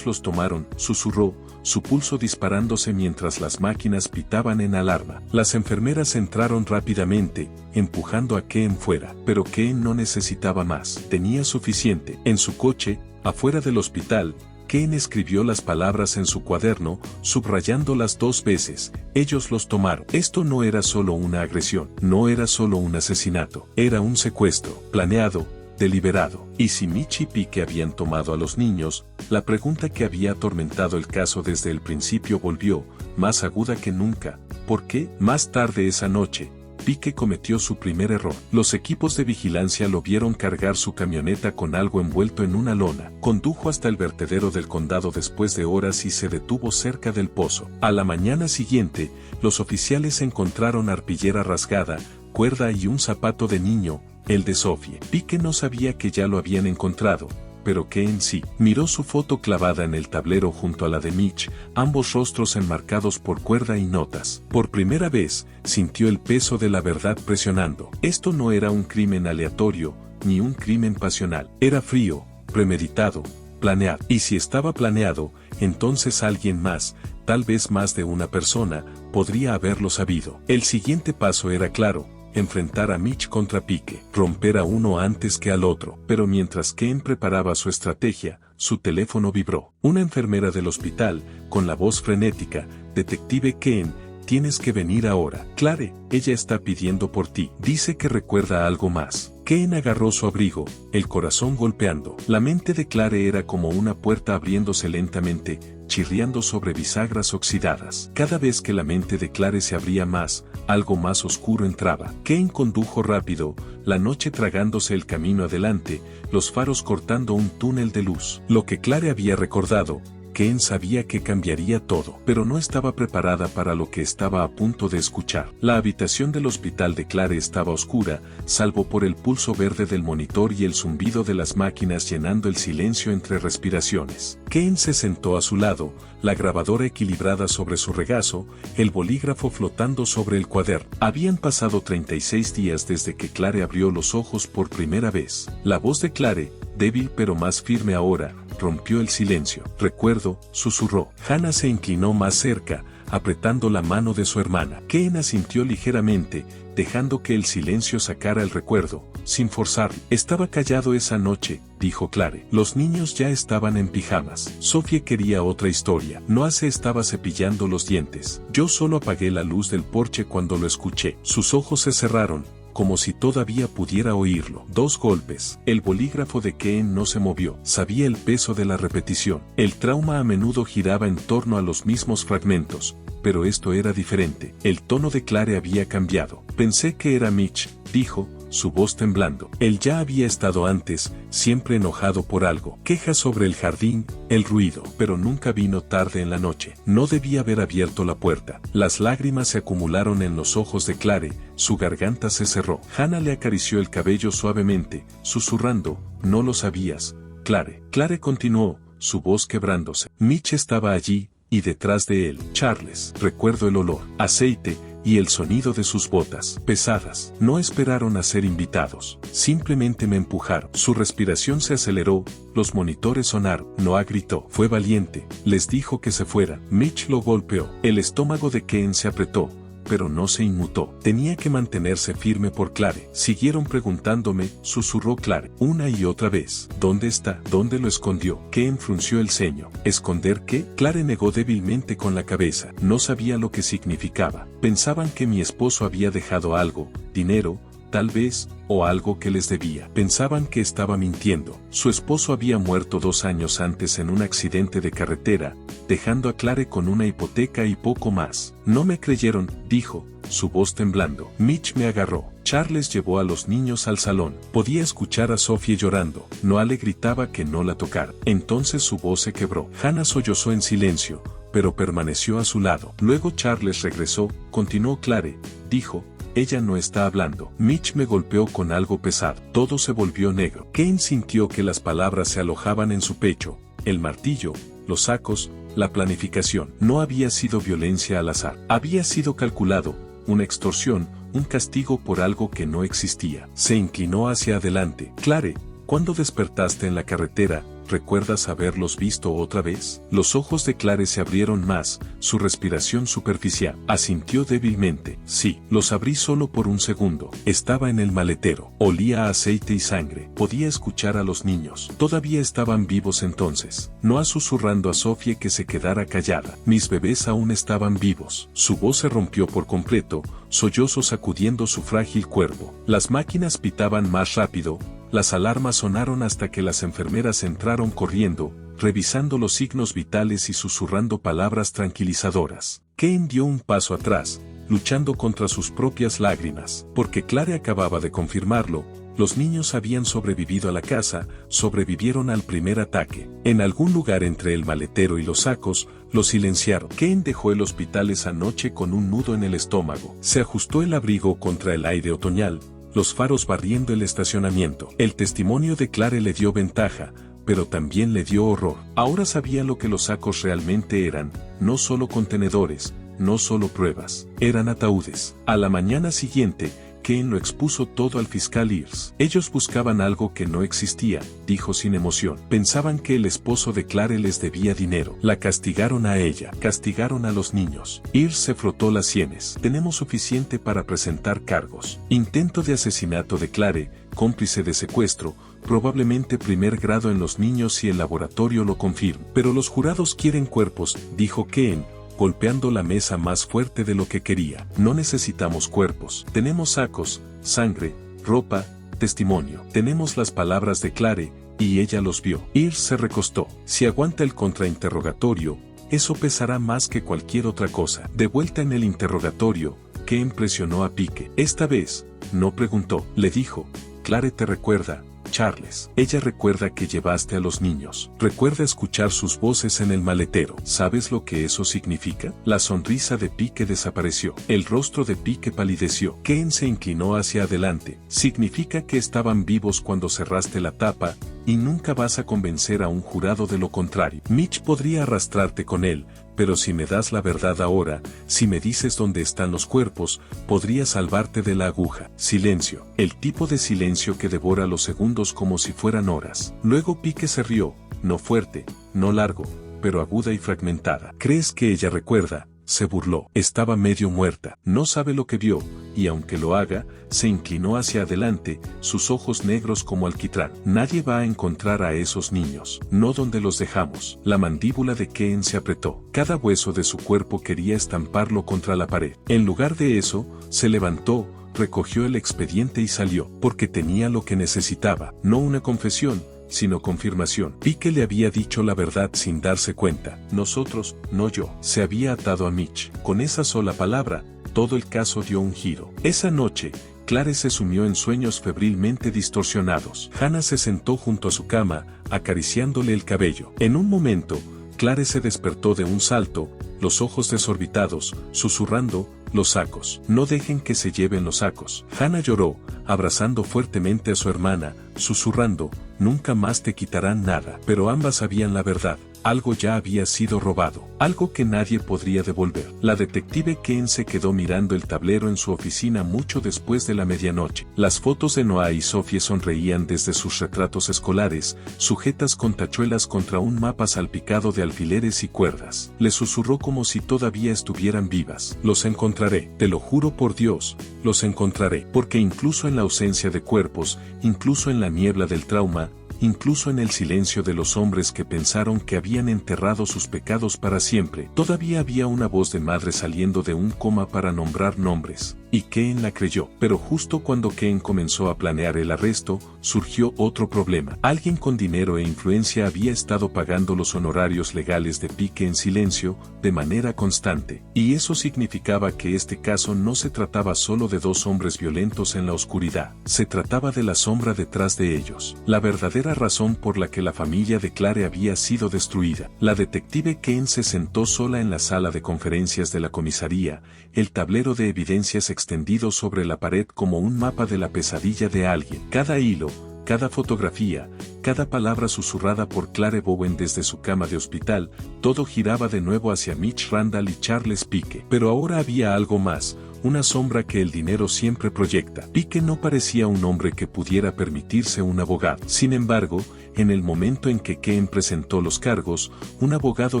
los tomaron, susurró, su pulso disparándose mientras las máquinas pitaban en alarma. Las enfermeras entraron rápidamente, empujando a Kane fuera. Pero Kane no necesitaba más. Tenía suficiente. En su coche, afuera del hospital, Kane escribió las palabras en su cuaderno, subrayándolas 2 veces. Ellos los tomaron. Esto no era solo una agresión, no era solo un asesinato, era un secuestro, planeado, deliberado. Y si Mitch y Pique habían tomado a los niños, la pregunta que había atormentado el caso desde el principio volvió, más aguda que nunca. ¿Por qué? Más tarde esa noche, Pique cometió su primer error. Los equipos de vigilancia lo vieron cargar su camioneta con algo envuelto en una lona. Condujo hasta el vertedero del condado después de horas y se detuvo cerca del pozo. A la mañana siguiente, los oficiales encontraron arpillera rasgada, cuerda y un zapato de niño, el de Sophie. Pique no sabía que ya lo habían encontrado, pero Kane sí. Miró su foto clavada en el tablero junto a la de Mitch, ambos rostros enmarcados por cuerda y notas. Por primera vez, sintió el peso de la verdad presionando. Esto no era un crimen aleatorio, ni un crimen pasional. Era frío, premeditado, planeado. Y si estaba planeado, entonces alguien más, tal vez más de una persona, podría haberlo sabido. El siguiente paso era claro. Enfrentar a Mitch contra Pique, romper a uno antes que al otro. Pero mientras Kane preparaba su estrategia, su teléfono vibró. Una enfermera del hospital, con la voz frenética: Detective Kane, tienes que venir ahora. Clare, ella está pidiendo por ti. Dice que recuerda algo más. Keen agarró su abrigo, el corazón golpeando. La mente de Clare era como una puerta abriéndose lentamente, chirriando sobre bisagras oxidadas. Cada vez que la mente de Clare se abría más, algo más oscuro entraba. Keen condujo rápido, la noche tragándose el camino adelante, los faros cortando un túnel de luz. Lo que Clare había recordado, Keen sabía que cambiaría todo, pero no estaba preparada para lo que estaba a punto de escuchar. La habitación del hospital de Clare estaba oscura, salvo por el pulso verde del monitor y el zumbido de las máquinas llenando el silencio entre respiraciones. Keen se sentó a su lado, la grabadora equilibrada sobre su regazo, el bolígrafo flotando sobre el cuaderno. Habían pasado 36 días desde que Clare abrió los ojos por primera vez. La voz de Clare, débil pero más firme ahora, rompió el silencio. Recuerdo, susurró. Hannah se inclinó más cerca, apretando la mano de su hermana. Keen asintió ligeramente, dejando que el silencio sacara el recuerdo, sin forzarlo. Estaba callado esa noche, dijo Clare. Los niños ya estaban en pijamas. Sophie quería otra historia. Noah se estaba cepillando los dientes. Yo solo apagué la luz del porche cuando lo escuché. Sus ojos se cerraron, como si todavía pudiera oírlo. 2 golpes. El bolígrafo de Keen no se movió. Sabía el peso de la repetición. El trauma a menudo giraba en torno a los mismos fragmentos, pero esto era diferente. El tono de Clare había cambiado. Pensé que era Mitch, dijo, su voz temblando. Él ya había estado antes, siempre enojado por algo. Quejas sobre el jardín, el ruido, pero nunca vino tarde en la noche. No debía haber abierto la puerta. Las lágrimas se acumularon en los ojos de Clare, su garganta se cerró. Hannah le acarició el cabello suavemente, susurrando, no lo sabías, Clare. Clare continuó, su voz quebrándose. Mitch estaba allí, y detrás de él, Charles. Recuerdo el olor, aceite, y el sonido de sus botas, pesadas. No esperaron a ser invitados, simplemente me empujaron. Su respiración se aceleró, los monitores sonaron. Noah gritó. Fue valiente, les dijo que se fueran. Mitch lo golpeó. El estómago de Keen se apretó, pero no se inmutó. Tenía que mantenerse firme por Clare. Siguieron preguntándome, susurró Clare, una y otra vez. ¿Dónde está? ¿Dónde lo escondió? Keen frunció el ceño. ¿Esconder qué? Clare negó débilmente con la cabeza. No sabía lo que significaba. Pensaban que mi esposo había dejado algo, dinero, tal vez, o algo que les debía. Pensaban que estaba mintiendo. Su esposo había muerto 2 años antes en un accidente de carretera, dejando a Clare con una hipoteca y poco más. No me creyeron, dijo, su voz temblando. Mitch me agarró. Charles llevó a los niños al salón. Podía escuchar a Sophie llorando. Noah le gritaba que no la tocara. Entonces su voz se quebró. Hannah sollozó en silencio, pero permaneció a su lado. Luego Charles regresó, continuó Clare, dijo, ella no está hablando. Mitch me golpeó con algo pesado. Todo se volvió negro. Keen sintió que las palabras se alojaban en su pecho. El martillo, los sacos, la planificación. No había sido violencia al azar. Había sido calculado, una extorsión, un castigo por algo que no existía. Se inclinó hacia adelante. Clare, ¿cuándo despertaste en la carretera? ¿Recuerdas haberlos visto otra vez? Los ojos de Clare se abrieron más, su respiración superficial. Asintió débilmente. Sí, los abrí solo por un segundo. Estaba en el maletero. Olía a aceite y sangre. Podía escuchar a los niños. Todavía estaban vivos entonces. Noah susurrando a Sophie que se quedara callada. Mis bebés aún estaban vivos. Su voz se rompió por completo, sollozo sacudiendo su frágil cuerpo. Las máquinas pitaban más rápido. Las alarmas sonaron hasta que las enfermeras entraron corriendo, revisando los signos vitales y susurrando palabras tranquilizadoras. Keen dio un paso atrás, luchando contra sus propias lágrimas, porque Clare acababa de confirmarlo. Los niños habían sobrevivido a la casa, sobrevivieron al primer ataque. En algún lugar entre el maletero y los sacos, los silenciaron. Keen dejó el hospital esa noche con un nudo en el estómago. Se ajustó el abrigo contra el aire otoñal, los faros barriendo el estacionamiento. El testimonio de Clare le dio ventaja, pero también le dio horror. Ahora sabía lo que los sacos realmente eran, no solo contenedores, no solo pruebas, eran ataúdes. A la mañana siguiente, Keen lo expuso todo al fiscal Ears. Ellos buscaban algo que no existía, dijo sin emoción. Pensaban que el esposo de Clare les debía dinero. La castigaron a ella, castigaron a los niños. Ears se frotó las sienes. Tenemos suficiente para presentar cargos. Intento de asesinato de Clare, cómplice de secuestro, probablemente primer grado en los niños y el laboratorio lo confirma. Pero los jurados quieren cuerpos, dijo Keen, golpeando la mesa más fuerte de lo que quería. No necesitamos cuerpos. Tenemos sacos, sangre, ropa, testimonio. Tenemos las palabras de Clare, y ella los vio. Earls se recostó. Si aguanta el contrainterrogatorio, eso pesará más que cualquier otra cosa. De vuelta en el interrogatorio, Ken presionó a Pike. Esta vez, no preguntó, le dijo, Clare te recuerda, Charles. Ella recuerda que llevaste a los niños. Recuerda escuchar sus voces en el maletero. ¿Sabes lo que eso significa? La sonrisa de Pike desapareció. El rostro de Pike palideció. Ken se inclinó hacia adelante. Significa que estaban vivos cuando cerraste la tapa, y nunca vas a convencer a un jurado de lo contrario. Mitch podría arrastrarte con él, pero si me das la verdad ahora, si me dices dónde están los cuerpos, podría salvarte de la aguja. Silencio. El tipo de silencio que devora los segundos como si fueran horas. Luego Pike se rió, no fuerte, no largo, pero aguda y fragmentada. ¿Crees que ella recuerda? Se burló. Estaba medio muerta. No sabe lo que vio, y aunque lo haga, se inclinó hacia adelante, sus ojos negros como alquitrán. Nadie va a encontrar a esos niños. No donde los dejamos. La mandíbula de Ken se apretó. Cada hueso de su cuerpo quería estamparlo contra la pared. En lugar de eso, se levantó, recogió el expediente y salió, porque tenía lo que necesitaba. No una confesión, sino confirmación. Pike le había dicho la verdad sin darse cuenta. Nosotros, no yo. Se había atado a Mitch. Con esa sola palabra, todo el caso dio un giro. Esa noche, Clare se sumió en sueños febrilmente distorsionados. Hannah se sentó junto a su cama, acariciándole el cabello. En un momento, Clare se despertó de un salto, los ojos desorbitados, susurrando, los sacos. No dejen que se lleven los sacos. Hannah lloró, abrazando fuertemente a su hermana, susurrando, nunca más te quitarán nada. Pero ambas sabían la verdad. Algo ya había sido robado, algo que nadie podría devolver. La detective Ken se quedó mirando el tablero en su oficina mucho después de la medianoche. Las fotos de Noah y Sophie sonreían desde sus retratos escolares, sujetas con tachuelas contra un mapa salpicado de alfileres y cuerdas. Le susurró como si todavía estuvieran vivas. Los encontraré, te lo juro por Dios, los encontraré. Porque incluso en la ausencia de cuerpos, incluso en la niebla del trauma, incluso en el silencio de los hombres que pensaron que habían enterrado sus pecados para siempre, todavía había una voz de madre saliendo de un coma para nombrar nombres. Y Ken la creyó. Pero justo cuando Ken comenzó a planear el arresto, surgió otro problema. Alguien con dinero e influencia había estado pagando los honorarios legales de Pike en silencio, de manera constante. Y eso significaba que este caso no se trataba solo de dos hombres violentos en la oscuridad. Se trataba de la sombra detrás de ellos. La verdadera razón por la que la familia de Clare había sido destruida. La detective Ken se sentó sola en la sala de conferencias de la comisaría, el tablero de evidencias extendido sobre la pared como un mapa de la pesadilla de alguien. Cada hilo, cada fotografía, cada palabra susurrada por Clare Bowen desde su cama de hospital, todo giraba de nuevo hacia Mitch Randall y Charles Pike. Pero ahora había algo más, una sombra que el dinero siempre proyecta. Pike no parecía un hombre que pudiera permitirse un abogado. Sin embargo, en el momento en que Ken presentó los cargos, un abogado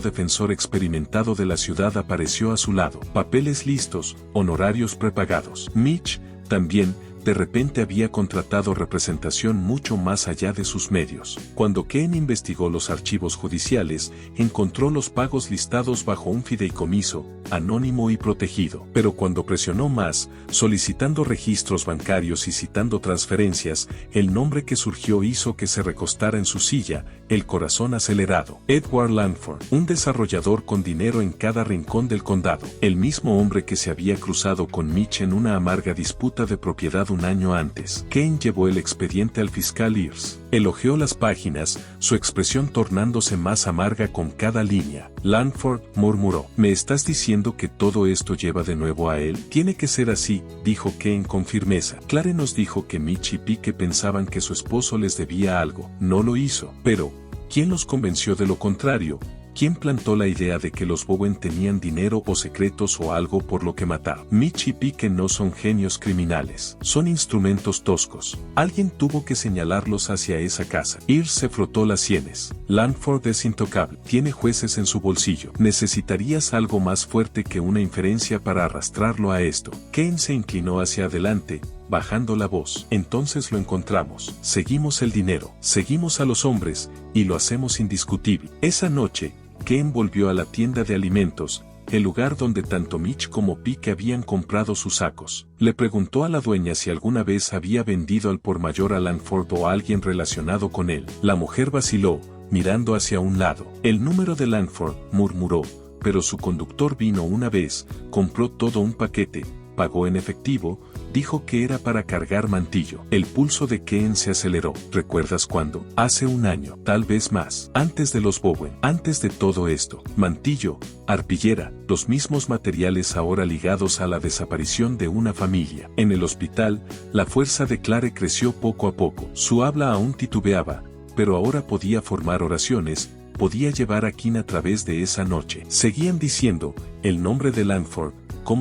defensor experimentado de la ciudad apareció a su lado. Papeles listos, honorarios prepagados. Mitch, también, de repente había contratado representación mucho más allá de sus medios. Cuando Ken investigó los archivos judiciales, encontró los pagos listados bajo un fideicomiso, anónimo y protegido. Pero cuando presionó más, solicitando registros bancarios y citando transferencias, el nombre que surgió hizo que se recostara en su silla, el corazón acelerado. Edward Langford, un desarrollador con dinero en cada rincón del condado. El mismo hombre que se había cruzado con Mitch en una amarga disputa de propiedad un año antes. Ken llevó el expediente al fiscal Earls. Elogió las páginas, su expresión tornándose más amarga con cada línea. Langford murmuró, ¿me estás diciendo que todo esto lleva de nuevo a él? Tiene que ser así, dijo Ken con firmeza. Clare nos dijo que Mitch y Pike pensaban que su esposo les debía algo. No lo hizo. Pero, ¿quién los convenció de lo contrario? ¿Quién plantó la idea de que los Bowen tenían dinero o secretos o algo por lo que matar? Mitch y Pike no son genios criminales. Son instrumentos toscos. Alguien tuvo que señalarlos hacia esa casa. Earls se frotó las sienes. Langford es intocable. Tiene jueces en su bolsillo. Necesitarías algo más fuerte que una inferencia para arrastrarlo a esto. Ken se inclinó hacia adelante, bajando la voz. Entonces lo encontramos. Seguimos el dinero. Seguimos a los hombres, y lo hacemos indiscutible. Esa noche, Ken volvió a la tienda de alimentos, el lugar donde tanto Mitch como Pike habían comprado sus sacos. Le preguntó a la dueña si alguna vez había vendido al por mayor a Langford o a alguien relacionado con él. La mujer vaciló, mirando hacia un lado. El número de Langford, murmuró, pero su conductor vino una vez, compró todo un paquete, pagó en efectivo, dijo que era para cargar mantillo. El pulso de Ken se aceleró. ¿Recuerdas cuándo? Hace un año, tal vez más. Antes de los Bowen. Antes de todo esto. Mantillo, arpillera, los mismos materiales ahora ligados a la desaparición de una familia. En el hospital, la fuerza de Clare creció poco a poco. Su habla aún titubeaba, pero ahora podía formar oraciones, podía llevar a Ken a través de esa noche. Seguían diciendo, el nombre de Langford,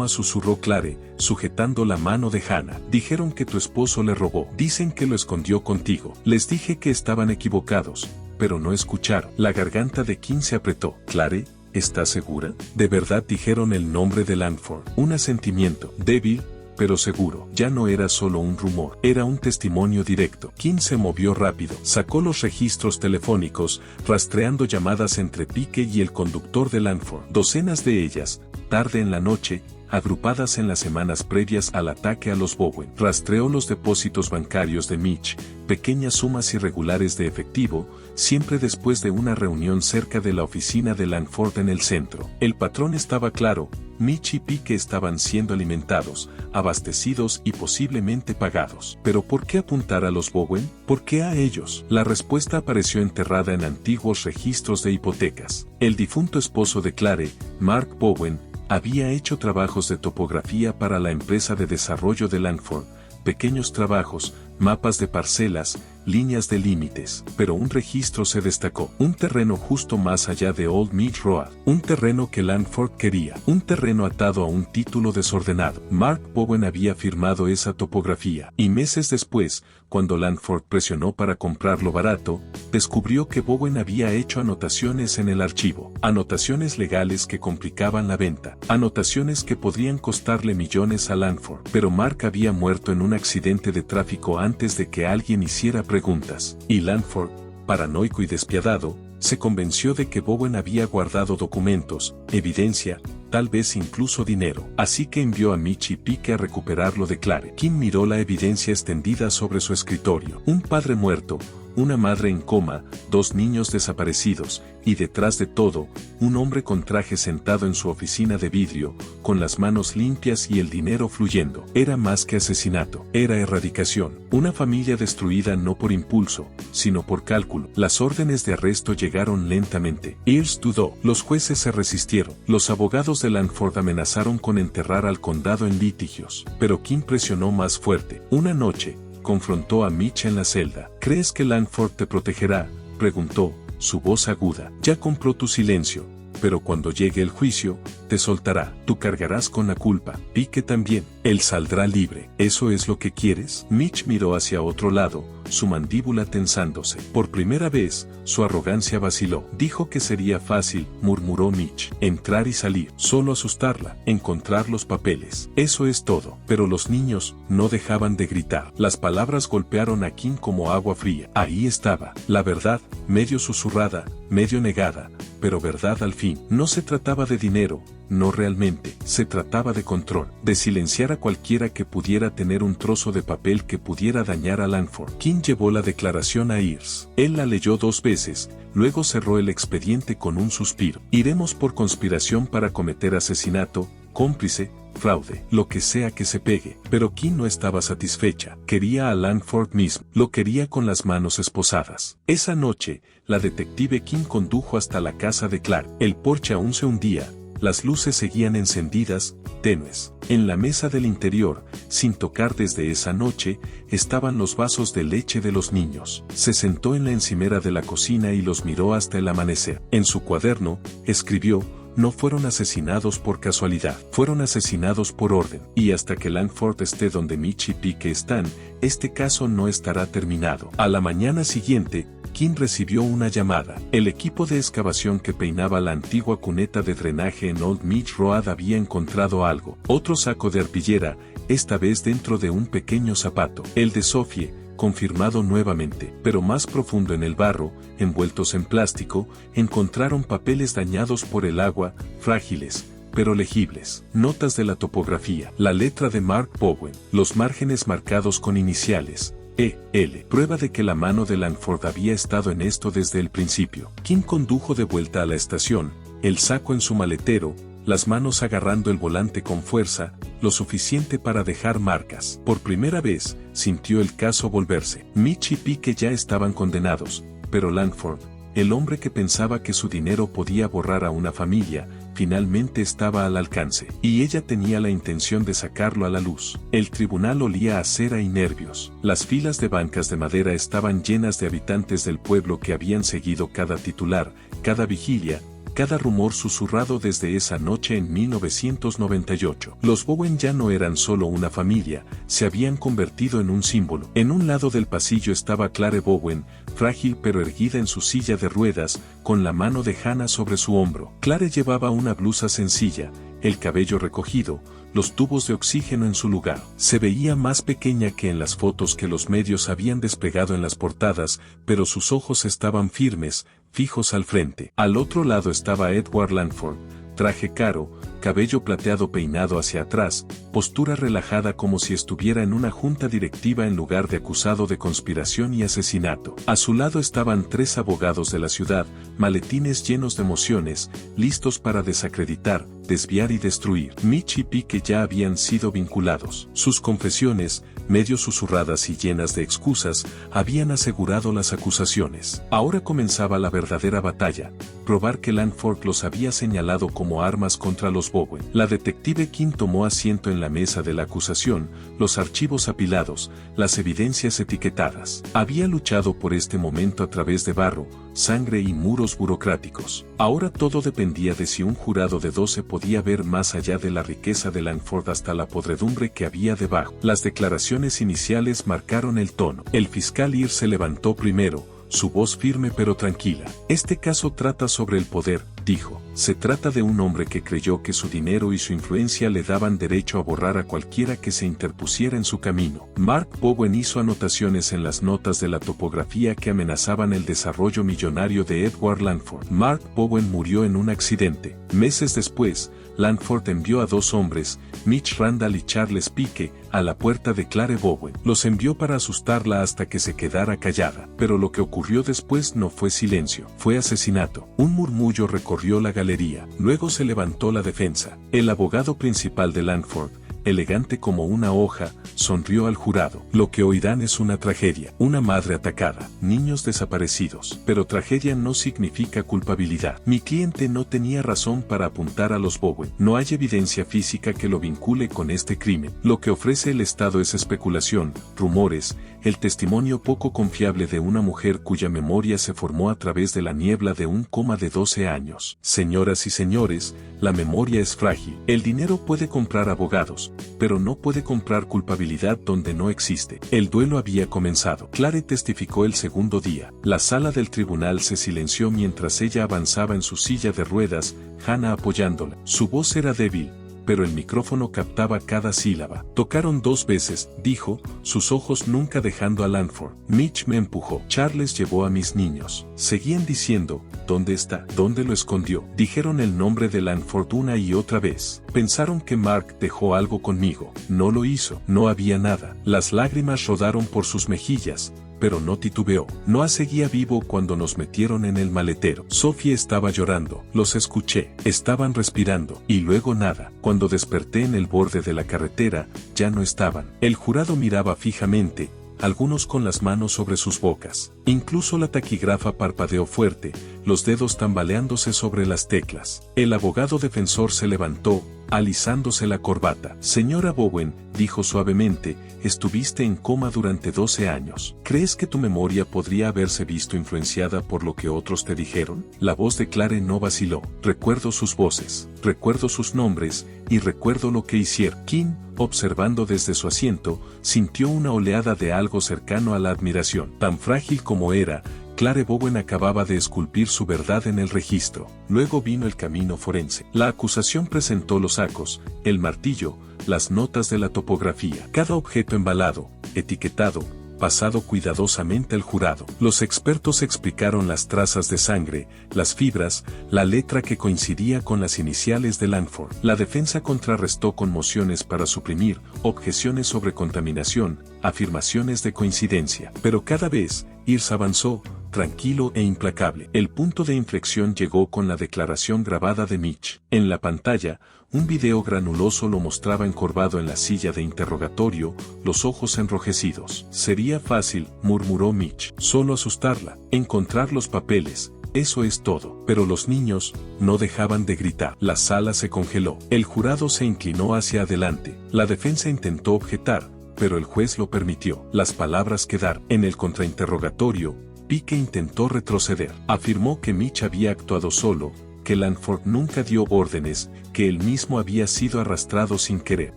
susurró Clare, sujetando la mano de Hannah. Dijeron que tu esposo le robó. Dicen que lo escondió contigo. Les dije que estaban equivocados, pero no escucharon. La garganta de Ken se apretó. Clare, ¿estás segura? ¿De verdad dijeron el nombre de Langford? Un asentimiento, débil, pero seguro. Ya no era solo un rumor, era un testimonio directo. Ken se movió rápido, sacó los registros telefónicos, rastreando llamadas entre Pike y el conductor de Langford. Docenas de ellas, tarde en la noche, agrupadas en las semanas previas al ataque a los Bowen. Rastreó los depósitos bancarios de Mitch, pequeñas sumas irregulares de efectivo, siempre después de una reunión cerca de la oficina de Langford en el centro. El patrón estaba claro, Mitch y Pike estaban siendo alimentados, abastecidos y posiblemente pagados. ¿Pero por qué apuntar a los Bowen? ¿Por qué a ellos? La respuesta apareció enterrada en antiguos registros de hipotecas. El difunto esposo de Clare, Mark Bowen, había hecho trabajos de topografía para la empresa de desarrollo de Langford, pequeños trabajos, mapas de parcelas, líneas de límites, pero un registro se destacó, un terreno justo más allá de Old Meat Road, un terreno que Langford quería, un terreno atado a un título desordenado. Mark Bowen había firmado esa topografía, y meses después, cuando Langford presionó para comprarlo barato, descubrió que Bowen había hecho anotaciones en el archivo, anotaciones legales que complicaban la venta, anotaciones que podrían costarle millones a Langford, pero Mark había muerto en un accidente de tráfico antes de que alguien hiciera preguntas, y Langford, paranoico y despiadado, se convenció de que Bowen había guardado documentos, evidencia, tal vez incluso dinero. Así que envió a Mitch y Pike a recuperarlo de Clare. Ken miró la evidencia extendida sobre su escritorio. Un padre muerto, una madre en coma, 2 niños desaparecidos, y detrás de todo, un hombre con traje sentado en su oficina de vidrio, con las manos limpias y el dinero fluyendo. Era más que asesinato, era erradicación. Una familia destruida no por impulso, sino por cálculo. Las órdenes de arresto llegaron lentamente. Ears dudó. Los jueces se resistieron. Los abogados de Langford amenazaron con enterrar al condado en litigios. Pero Ken presionó más fuerte. Una noche, confrontó a Mitch en la celda. ¿Crees que Langford te protegerá?, preguntó, su voz aguda. Ya compró tu silencio, pero cuando llegue el juicio, te soltará. Tú cargarás con la culpa. Pike también. Él saldrá libre. ¿Eso es lo que quieres? Mitch miró hacia otro lado, su mandíbula tensándose. Por primera vez, su arrogancia vaciló. Dijo que sería fácil, murmuró Mitch. Entrar y salir. Solo asustarla. Encontrar los papeles. Eso es todo. Pero los niños no dejaban de gritar. Las palabras golpearon a Ken como agua fría. Ahí estaba. La verdad, medio susurrada, medio negada, pero verdad al fin. No se trataba de dinero. No realmente, se trataba de control, de silenciar a cualquiera que pudiera tener un trozo de papel que pudiera dañar a Langford. Ken llevó la declaración a Ears. Él la leyó 2 veces, luego cerró el expediente con un suspiro. Iremos por conspiración para cometer asesinato, cómplice, fraude, lo que sea que se pegue. Pero Ken no estaba satisfecha. Quería a Langford mismo. Lo quería con las manos esposadas. Esa noche, la detective Ken condujo hasta la casa de Clark. El porche aún se hundía. Las luces seguían encendidas, tenues. En la mesa del interior, sin tocar desde esa noche, estaban los vasos de leche de los niños. Se sentó en la encimera de la cocina y los miró hasta el amanecer. En su cuaderno, escribió: no fueron asesinados por casualidad, fueron asesinados por orden. Y hasta que Langford esté donde Mitch y Pike están, este caso no estará terminado. A la mañana siguiente, Ken recibió una llamada. El equipo de excavación que peinaba la antigua cuneta de drenaje en Old Meat Road había encontrado algo. Otro saco de arpillera, esta vez dentro de un pequeño zapato. El de Sophie, confirmado nuevamente, pero más profundo en el barro, envueltos en plástico, encontraron papeles dañados por el agua, frágiles, pero legibles. Notas de la topografía. La letra de Mark Bowen. Los márgenes marcados con iniciales. E.L. Prueba de que la mano de Langford había estado en esto desde el principio. Kim condujo de vuelta a la estación, el saco en su maletero, las manos agarrando el volante con fuerza, lo suficiente para dejar marcas. Por primera vez, sintió el caso volverse. Mitch y Pike ya estaban condenados, pero Langford, el hombre que pensaba que su dinero podía borrar a una familia, finalmente estaba al alcance, y ella tenía la intención de sacarlo a la luz. El tribunal olía a cera y nervios. Las filas de bancas de madera estaban llenas de habitantes del pueblo que habían seguido cada titular, cada vigilia, cada rumor susurrado desde esa noche en 1998. Los Bowen ya no eran solo una familia, se habían convertido en un símbolo. En un lado del pasillo estaba Clare Bowen, frágil pero erguida en su silla de ruedas, con la mano de Hannah sobre su hombro. Clare llevaba una blusa sencilla, el cabello recogido, los tubos de oxígeno en su lugar. Se veía más pequeña que en las fotos que los medios habían despegado en las portadas, pero sus ojos estaban firmes, fijos al frente. Al otro lado estaba Edward Langford, traje caro, cabello plateado peinado hacia atrás, postura relajada como si estuviera en una junta directiva en lugar de acusado de conspiración y asesinato. A su lado estaban 3 abogados de la ciudad, maletines llenos de emociones, listos para desacreditar, desviar y destruir. Mitch y Pike ya habían sido vinculados. Sus confesiones, medio susurradas y llenas de excusas, habían asegurado las acusaciones. Ahora comenzaba la verdadera batalla, probar que Langford los había señalado como armas contra los Bowen. La detective Kim tomó asiento en la mesa de la acusación, los archivos apilados, las evidencias etiquetadas. Había luchado por este momento a través de barro, sangre y muros burocráticos. Ahora todo dependía de si un jurado de 12 podía ver más allá de la riqueza de Langford hasta la podredumbre que había debajo. Las declaraciones iniciales marcaron el tono. El fiscal Ear se levantó primero, su voz firme pero tranquila. Este caso trata sobre el poder, dijo. Se trata de un hombre que creyó que su dinero y su influencia le daban derecho a borrar a cualquiera que se interpusiera en su camino. Mark Bowen hizo anotaciones en las notas de la topografía que amenazaban el desarrollo millonario de Edward Langford. Mark Bowen murió en un accidente. Meses después, Langford envió a 2 hombres, Mitch Randall y Charles Pike, a la puerta de Clare Bowen. Los envió para asustarla hasta que se quedara callada. Pero lo que ocurrió después no fue silencio, fue asesinato. Un murmullo recorrió la galería. Luego se levantó la defensa. El abogado principal de Langford, elegante como una hoja, sonrió al jurado. Lo que oirán es una tragedia, una madre atacada, niños desaparecidos. Pero tragedia no significa culpabilidad. Mi cliente no tenía razón para apuntar a los Bowen. No hay evidencia física que lo vincule con este crimen. Lo que ofrece el Estado es especulación, rumores, el testimonio poco confiable de una mujer cuya memoria se formó a través de la niebla de un coma de 12 años. Señoras y señores, la memoria es frágil. El dinero puede comprar abogados, pero no puede comprar culpabilidad donde no existe. El duelo había comenzado. Clare testificó el segundo día. La sala del tribunal se silenció mientras ella avanzaba en su silla de ruedas, Hannah apoyándola. Su voz era débil, pero el micrófono captaba cada sílaba. Tocaron 2 veces, dijo, sus ojos nunca dejando a Langford. Mitch me empujó. Charles llevó a mis niños. Seguían diciendo, ¿dónde está? ¿Dónde lo escondió? Dijeron el nombre de Langford una y otra vez. Pensaron que Mark dejó algo conmigo. No lo hizo. No había nada. Las lágrimas rodaron por sus mejillas, pero no titubeó. Noah seguía vivo cuando nos metieron en el maletero. Sophie estaba llorando. Los escuché. Estaban respirando. Y luego nada. Cuando desperté en el borde de la carretera, ya no estaban. El jurado miraba fijamente, algunos con las manos sobre sus bocas. Incluso la taquígrafa parpadeó fuerte, los dedos tambaleándose sobre las teclas. El abogado defensor se levantó, alisándose la corbata. Señora Bowen, dijo suavemente, estuviste en coma durante 12 años. ¿Crees que tu memoria podría haberse visto influenciada por lo que otros te dijeron? La voz de Clare no vaciló. Recuerdo sus voces, recuerdo sus nombres, y recuerdo lo que hicieron. Kim, observando desde su asiento, sintió una oleada de algo cercano a la admiración. Tan frágil como era, Clare Bowen acababa de esculpir su verdad en el registro. Luego vino el camino forense. La acusación presentó los sacos, el martillo, las notas de la topografía. Cada objeto embalado, etiquetado, pasado cuidadosamente al jurado. Los expertos explicaron las trazas de sangre, las fibras, la letra que coincidía con las iniciales de Langford. La defensa contrarrestó con mociones para suprimir, objeciones sobre contaminación, afirmaciones de coincidencia. Pero cada vez, Ears avanzó, tranquilo e implacable. El punto de inflexión llegó con la declaración grabada de Mitch. En la pantalla, un video granuloso lo mostraba encorvado en la silla de interrogatorio, los ojos enrojecidos. Sería fácil, murmuró Mitch, solo asustarla, encontrar los papeles. Eso es todo. Pero los niños no dejaban de gritar. La sala se congeló. El jurado se inclinó hacia adelante. La defensa intentó objetar, pero el juez lo permitió. Las palabras quedaron. En el contrainterrogatorio, Pique intentó retroceder. Afirmó que Mitch había actuado solo, que Langford nunca dio órdenes, que él mismo había sido arrastrado sin querer.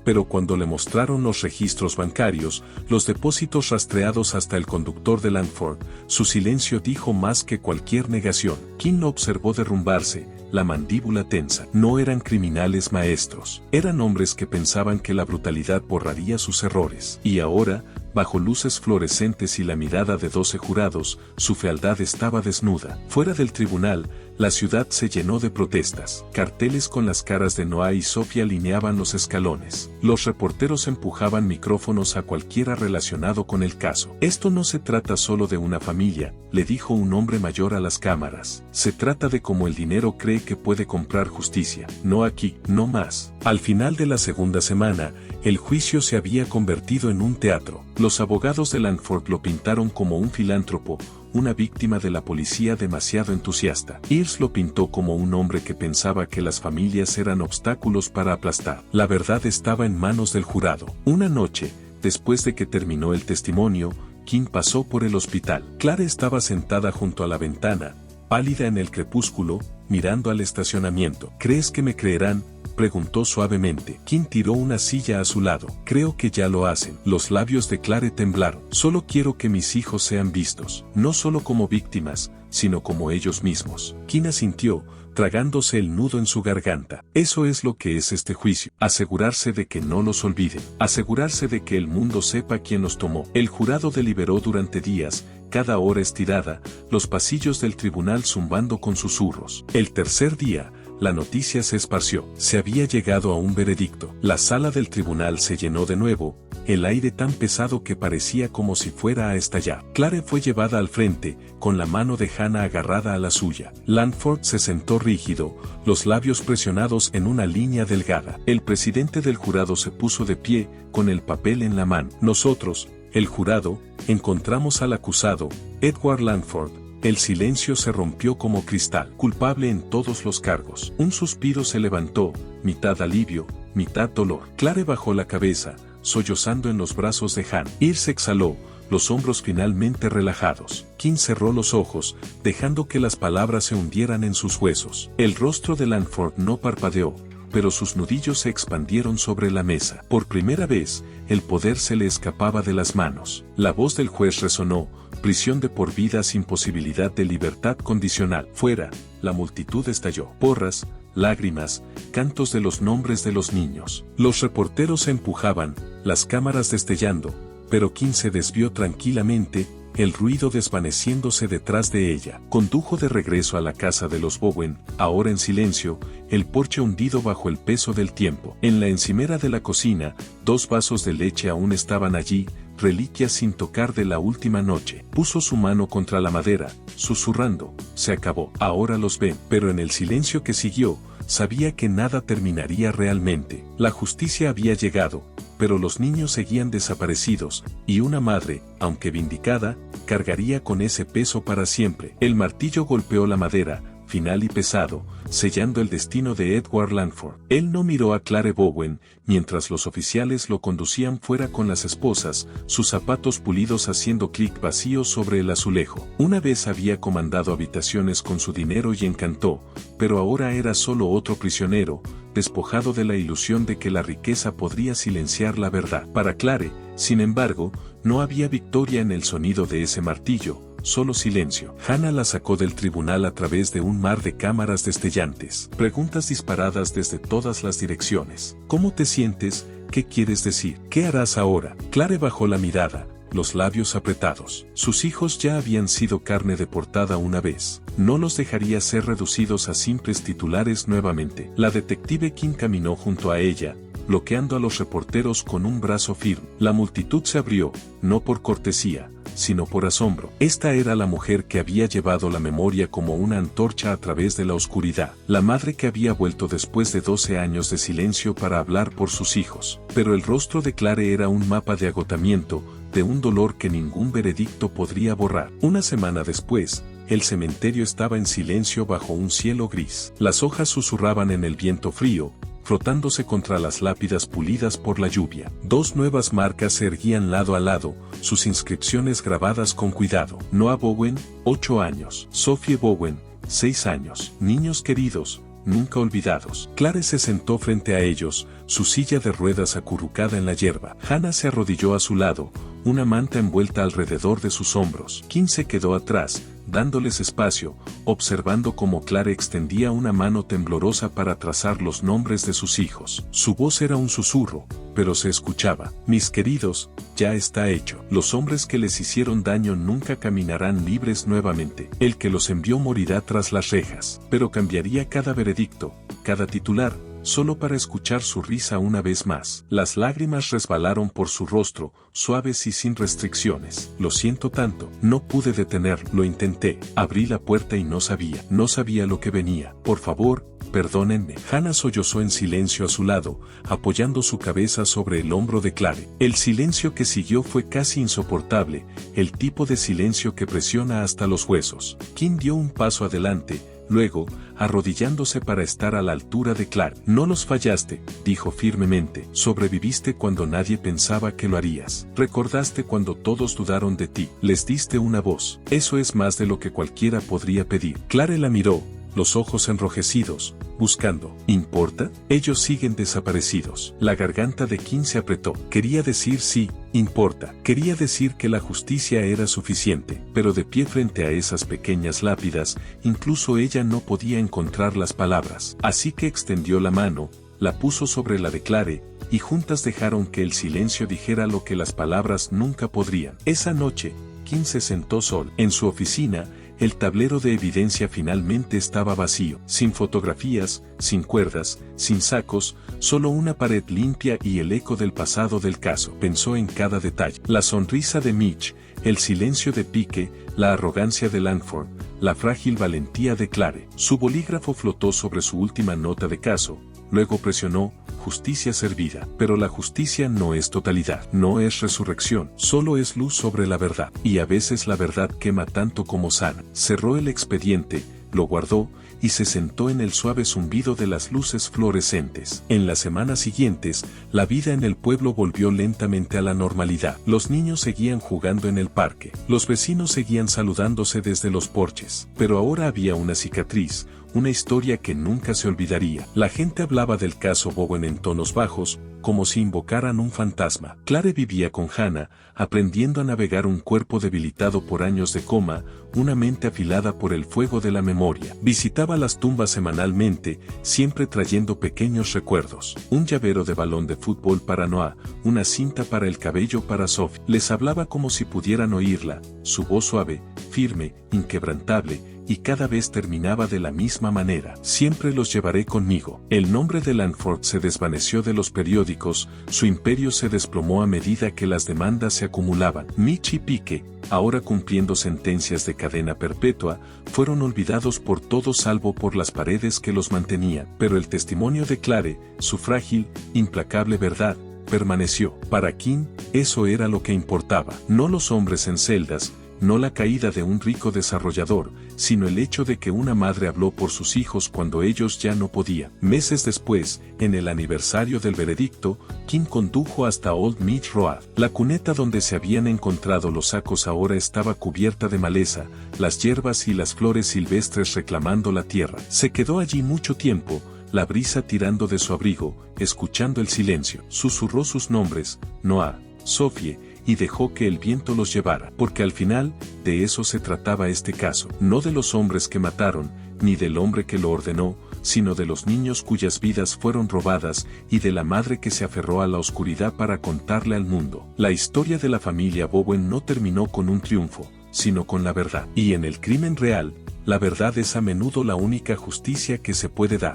Pero cuando le mostraron los registros bancarios, los depósitos rastreados hasta el conductor de Langford, su silencio dijo más que cualquier negación. King lo observó derrumbarse, la mandíbula tensa. No eran criminales maestros, eran hombres que pensaban que la brutalidad borraría sus errores. Y ahora, bajo luces fluorescentes y la mirada de 12 jurados, su fealdad estaba desnuda. Fuera del tribunal, la ciudad se llenó de protestas. Carteles con las caras de Noah y Sofía alineaban los escalones. Los reporteros empujaban micrófonos a cualquiera relacionado con el caso. Esto no se trata solo de una familia, le dijo un hombre mayor a las cámaras. Se trata de cómo el dinero cree que puede comprar justicia. No aquí, no más. Al final de la segunda semana, el juicio se había convertido en un teatro. Los abogados de Langford lo pintaron como un filántropo, una víctima de la policía demasiado entusiasta. Ears lo pintó como un hombre que pensaba que las familias eran obstáculos para aplastar. La verdad estaba en manos del jurado. Una noche, después de que terminó el testimonio, King pasó por el hospital. Clara estaba sentada junto a la ventana, pálida en el crepúsculo, mirando al estacionamiento. ¿Crees que me creerán?, preguntó suavemente. King tiró una silla a su lado. Creo que ya lo hacen. Los labios de Clare temblaron. Solo quiero que mis hijos sean vistos, no solo como víctimas, sino como ellos mismos. King asintió, tragándose el nudo en su garganta. Eso es lo que es este juicio. Asegurarse de que no los olviden. Asegurarse de que el mundo sepa quién los tomó. El jurado deliberó durante días, cada hora estirada, los pasillos del tribunal zumbando con susurros. El tercer día, la noticia se esparció. Se había llegado a un veredicto. La sala del tribunal se llenó de nuevo, el aire tan pesado que parecía como si fuera a estallar. Clare fue llevada al frente, con la mano de Hannah agarrada a la suya. Langford se sentó rígido, los labios presionados en una línea delgada. El presidente del jurado se puso de pie, con el papel en la mano. Nosotros, el jurado, encontramos al acusado, Edward Langford. El silencio se rompió como cristal. Culpable en todos los cargos. Un suspiro se levantó, mitad alivio, mitad dolor. Clare bajó la cabeza, sollozando en los brazos de Han. Ears exhaló, los hombros finalmente relajados. King cerró los ojos, dejando que las palabras se hundieran en sus huesos. El rostro de Langford no parpadeó, pero sus nudillos se expandieron sobre la mesa. Por primera vez, el poder se le escapaba de las manos. La voz del juez resonó, prisión de por vida sin posibilidad de libertad condicional. Fuera, la multitud estalló. Porras, lágrimas, cantos de los nombres de los niños. Los reporteros se empujaban, las cámaras destellando, pero King se desvió tranquilamente, el ruido desvaneciéndose detrás de ella. Condujo de regreso a la casa de los Bowen, ahora en silencio, el porche hundido bajo el peso del tiempo. En la encimera de la cocina, 2 vasos de leche aún estaban allí, reliquias sin tocar de la última noche. Puso su mano contra la madera, susurrando, se acabó. Ahora los ven. Pero en el silencio que siguió, sabía que nada terminaría realmente. La justicia había llegado, pero los niños seguían desaparecidos, y una madre, aunque vindicada, cargaría con ese peso para siempre. El martillo golpeó la madera, final y pesado, sellando el destino de Edward Langford. Él no miró a Clare Bowen, mientras los oficiales lo conducían fuera con las esposas, sus zapatos pulidos haciendo clic vacío sobre el azulejo. Una vez había comandado habitaciones con su dinero y encantó, pero ahora era solo otro prisionero, despojado de la ilusión de que la riqueza podría silenciar la verdad. Para Clare, sin embargo, no había victoria en el sonido de ese martillo, solo silencio. Hannah la sacó del tribunal a través de un mar de cámaras destellantes. Preguntas disparadas desde todas las direcciones. ¿Cómo te sientes? ¿Qué quieres decir? ¿Qué harás ahora? Clare bajó la mirada, los labios apretados. Sus hijos ya habían sido carne deportada una vez. No los dejaría ser reducidos a simples titulares nuevamente. La detective Kim caminó junto a ella, bloqueando a los reporteros con un brazo firme. La multitud se abrió, no por cortesía, sino por asombro. Esta era la mujer que había llevado la memoria como una antorcha a través de la oscuridad. La madre que había vuelto después de 12 años de silencio para hablar por sus hijos. Pero el rostro de Clare era un mapa de agotamiento, de un dolor que ningún veredicto podría borrar. Una semana después, el cementerio estaba en silencio bajo un cielo gris. Las hojas susurraban en el viento frío, frotándose contra las lápidas pulidas por la lluvia. Dos nuevas marcas se erguían lado a lado, sus inscripciones grabadas con cuidado. Noah Bowen, 8 años. Sophie Bowen, 6 años. Niños queridos, nunca olvidados. Clare se sentó frente a ellos, su silla de ruedas acurrucada en la hierba. Hannah se arrodilló a su lado, una manta envuelta alrededor de sus hombros. Kim se quedó atrás, dándoles espacio, observando cómo Clare extendía una mano temblorosa para trazar los nombres de sus hijos. Su voz era un susurro, pero se escuchaba. Mis queridos, ya está hecho. Los hombres que les hicieron daño nunca caminarán libres nuevamente. El que los envió morirá tras las rejas. Pero cambiaría cada veredicto, cada titular, solo para escuchar su risa una vez más. Las lágrimas resbalaron por su rostro, suaves y sin restricciones. Lo siento tanto, no pude detenerlo. Lo intenté, abrí la puerta y no sabía lo que venía. Por favor, perdónenme. Hannah sollozó en silencio a su lado, apoyando su cabeza sobre el hombro de Clare. El silencio que siguió fue casi insoportable, el tipo de silencio que presiona hasta los huesos. Kim dio un paso adelante, luego, arrodillándose para estar a la altura de Clare. No los fallaste, dijo firmemente. Sobreviviste cuando nadie pensaba que lo harías. Recordaste cuando todos dudaron de ti. Les diste una voz. Eso es más de lo que cualquiera podría pedir. Clare la miró, los ojos enrojecidos, buscando. ¿Importa? Ellos siguen desaparecidos. La garganta de Kim se apretó. Quería decir sí, importa. Quería decir que la justicia era suficiente, pero de pie frente a esas pequeñas lápidas, incluso ella no podía encontrar las palabras. Así que extendió la mano, la puso sobre la de Clare, y juntas dejaron que el silencio dijera lo que las palabras nunca podrían. Esa noche, Kim se sentó sola. En su oficina, el tablero de evidencia finalmente estaba vacío, sin fotografías, sin cuerdas, sin sacos, solo una pared limpia y el eco del pasado del caso. Pensó en cada detalle. La sonrisa de Mitch, el silencio de Pique, la arrogancia de Langford, la frágil valentía de Clare. Su bolígrafo flotó sobre su última nota de caso, luego presionó, justicia servida. Pero la justicia no es totalidad, no es resurrección, solo es luz sobre la verdad. Y a veces la verdad quema tanto como sana. Cerró el expediente, lo guardó, y se sentó en el suave zumbido de las luces fluorescentes. En las semanas siguientes, la vida en el pueblo volvió lentamente a la normalidad. Los niños seguían jugando en el parque. Los vecinos seguían saludándose desde los porches. Pero ahora había una cicatriz, una historia que nunca se olvidaría. La gente hablaba del caso Bowen en tonos bajos, como si invocaran un fantasma. Clare vivía con Hannah, aprendiendo a navegar un cuerpo debilitado por años de coma, una mente afilada por el fuego de la memoria. Visitaba las tumbas semanalmente, siempre trayendo pequeños recuerdos. Un llavero de balón de fútbol para Noah, una cinta para el cabello para Sophie. Les hablaba como si pudieran oírla, su voz suave, firme, inquebrantable, y cada vez terminaba de la misma manera. Siempre los llevaré conmigo. El nombre de Langford se desvaneció de los periódicos, su imperio se desplomó a medida que las demandas se acumulaban. Mitch y Pique, ahora cumpliendo sentencias de cadena perpetua, fueron olvidados por todos salvo por las paredes que los mantenían. Pero el testimonio de Clare, su frágil, implacable verdad, permaneció. Para Kim, eso era lo que importaba. No los hombres en celdas, no la caída de un rico desarrollador, sino el hecho de que una madre habló por sus hijos cuando ellos ya no podían. Meses después, en el aniversario del veredicto, Kim condujo hasta Old Mead Road. La cuneta donde se habían encontrado los sacos ahora estaba cubierta de maleza, las hierbas y las flores silvestres reclamando la tierra. Se quedó allí mucho tiempo, la brisa tirando de su abrigo, escuchando el silencio. Susurró sus nombres, Noah, Sophie, y dejó que el viento los llevara. Porque al final, de eso se trataba este caso. No de los hombres que mataron, ni del hombre que lo ordenó, sino de los niños cuyas vidas fueron robadas y de la madre que se aferró a la oscuridad para contarle al mundo. La historia de la familia Bowen no terminó con un triunfo, sino con la verdad. Y en el crimen real, la verdad es a menudo la única justicia que se puede dar.